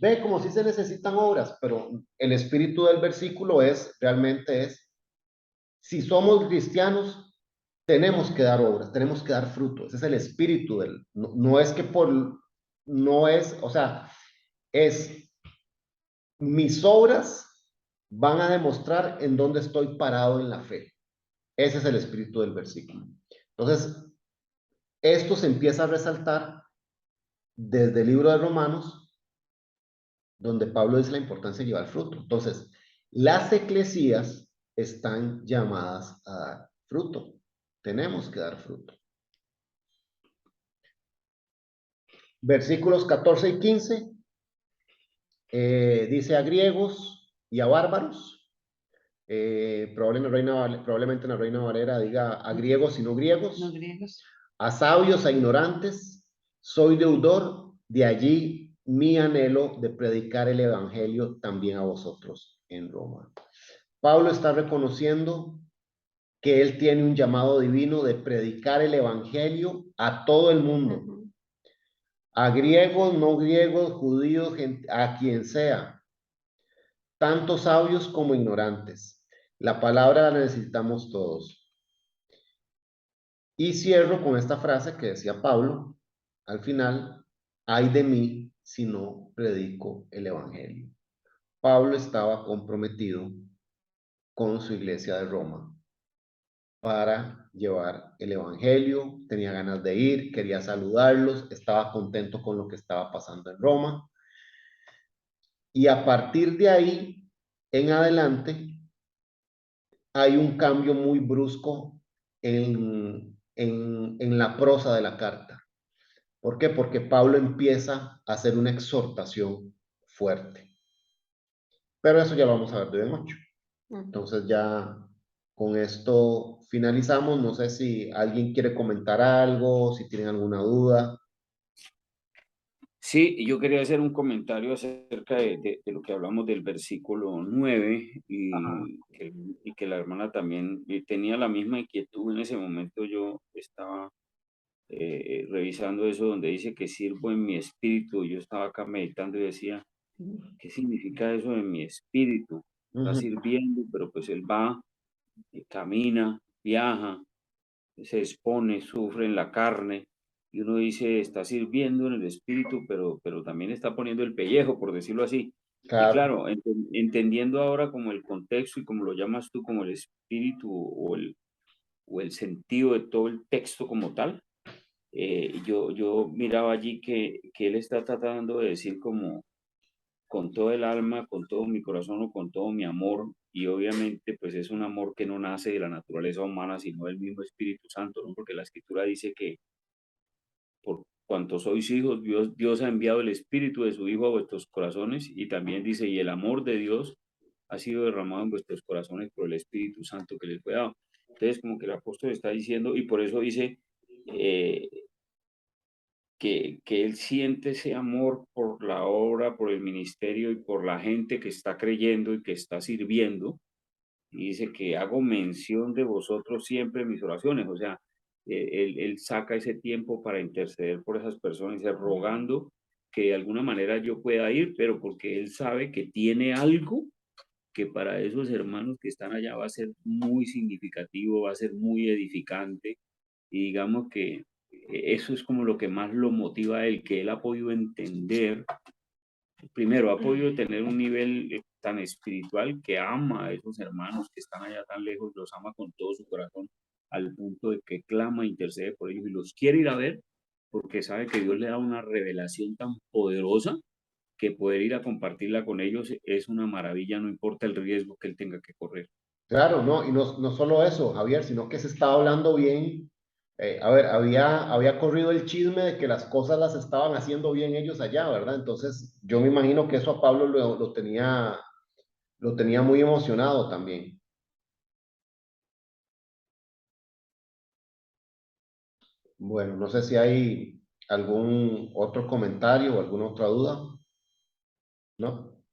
ve, como si se necesitan obras, pero el espíritu del versículo realmente es, si somos cristianos, tenemos que dar obras, tenemos que dar fruto. Ese es el espíritu no es que no es, o sea, es mis obras van a demostrar en dónde estoy parado en la fe. Ese es el espíritu del versículo. Entonces, esto se empieza a resaltar desde el libro de Romanos, donde Pablo dice la importancia de llevar fruto. Entonces, las eclesías están llamadas a dar fruto. Tenemos que dar fruto. Versículos 14 y 15 dice a griegos y a bárbaros. Probablemente en la Reina Valera diga a griegos y no griegos. No griegos. A sabios, a ignorantes, soy deudor, de allí mi anhelo de predicar el evangelio también a vosotros en Roma. Pablo está reconociendo que él tiene un llamado divino de predicar el evangelio a todo el mundo, a griegos, no griegos, judíos, a quien sea, tanto sabios como ignorantes. La palabra la necesitamos todos. Y cierro con esta frase que decía Pablo al final: ay de mí si no predico el evangelio. Pablo estaba comprometido con su iglesia de Roma para llevar el evangelio, tenía ganas de ir, quería saludarlos, estaba contento con lo que estaba pasando en Roma. Y a partir de ahí en adelante hay un cambio muy brusco en la prosa de la carta. ¿Por qué? Porque Pablo empieza a hacer una exhortación fuerte. Pero eso ya lo vamos a ver de hoy en 8. Entonces ya con esto finalizamos. No sé si alguien quiere comentar algo, si tienen alguna duda. Sí, yo quería hacer un comentario acerca de lo que hablamos del versículo 9 y que la hermana también tenía la misma inquietud en ese momento. Yo estaba revisando eso donde dice que sirvo en mi espíritu. Yo estaba acá meditando y decía, ¿qué significa eso en mi espíritu? Está sirviendo, pero pues él va, camina, viaja, se expone, sufre en la carne. Y uno dice, está sirviendo en el espíritu, pero también está poniendo el pellejo, por decirlo así. Y Claro, claro, entendiendo ahora como el contexto y como lo llamas tú, como el espíritu o el sentido de todo el texto como tal, yo miraba allí que él está tratando de decir como con todo el alma, con todo mi corazón o con todo mi amor, y obviamente pues es un amor que no nace de la naturaleza humana, sino del mismo Espíritu Santo, ¿no? Porque la Escritura dice que por cuanto sois hijos, Dios ha enviado el Espíritu de su Hijo a vuestros corazones, y también dice, y el amor de Dios ha sido derramado en vuestros corazones por el Espíritu Santo que les fue dado. Entonces, como que el apóstol está diciendo, y por eso dice eh, que él siente ese amor por la obra, por el ministerio y por la gente que está creyendo y que está sirviendo. Y dice que hago mención de vosotros siempre en mis oraciones. O sea, él saca ese tiempo para interceder por esas personas, y rogando que de alguna manera yo pueda ir, pero porque él sabe que tiene algo que para esos hermanos que están allá va a ser muy significativo, va a ser muy edificante. Y digamos que eso es como lo que más lo motiva a él, que él ha podido entender, primero, ha podido tener un nivel tan espiritual que ama a esos hermanos que están allá tan lejos, los ama con todo su corazón, al punto de que clama, intercede por ellos y los quiere ir a ver, porque sabe que Dios le da una revelación tan poderosa que poder ir a compartirla con ellos es una maravilla, no importa el riesgo que él tenga que correr. claro, no, y no solo eso, Javier, sino que se estaba hablando bien. A ver, había corrido el chisme de que las cosas las estaban haciendo bien ellos allá, ¿verdad? Entonces, yo me imagino que eso a Pablo lo tenía muy emocionado también. Bueno, no sé si hay algún otro comentario o alguna otra duda, ¿no?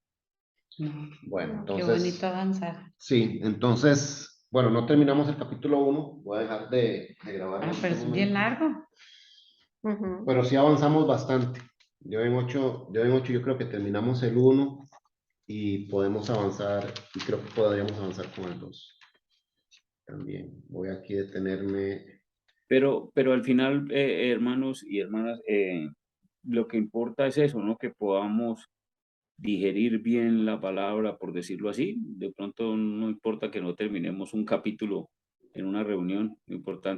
No, Bueno, qué bonito avanzar. sí, entonces, bueno, no terminamos el capítulo 1, voy a dejar de grabar en Pero este es bien momento, largo. pero sí avanzamos bastante. Yo en ocho yo creo que terminamos el 1 y podemos avanzar, y creo que podríamos avanzar con el 2 también. Voy aquí a detenerme. Pero al final, hermanos y hermanas, lo que importa es eso, ¿no? Que podamos digerir bien la palabra, por decirlo así. De pronto no importa que no terminemos un capítulo en una reunión, lo importante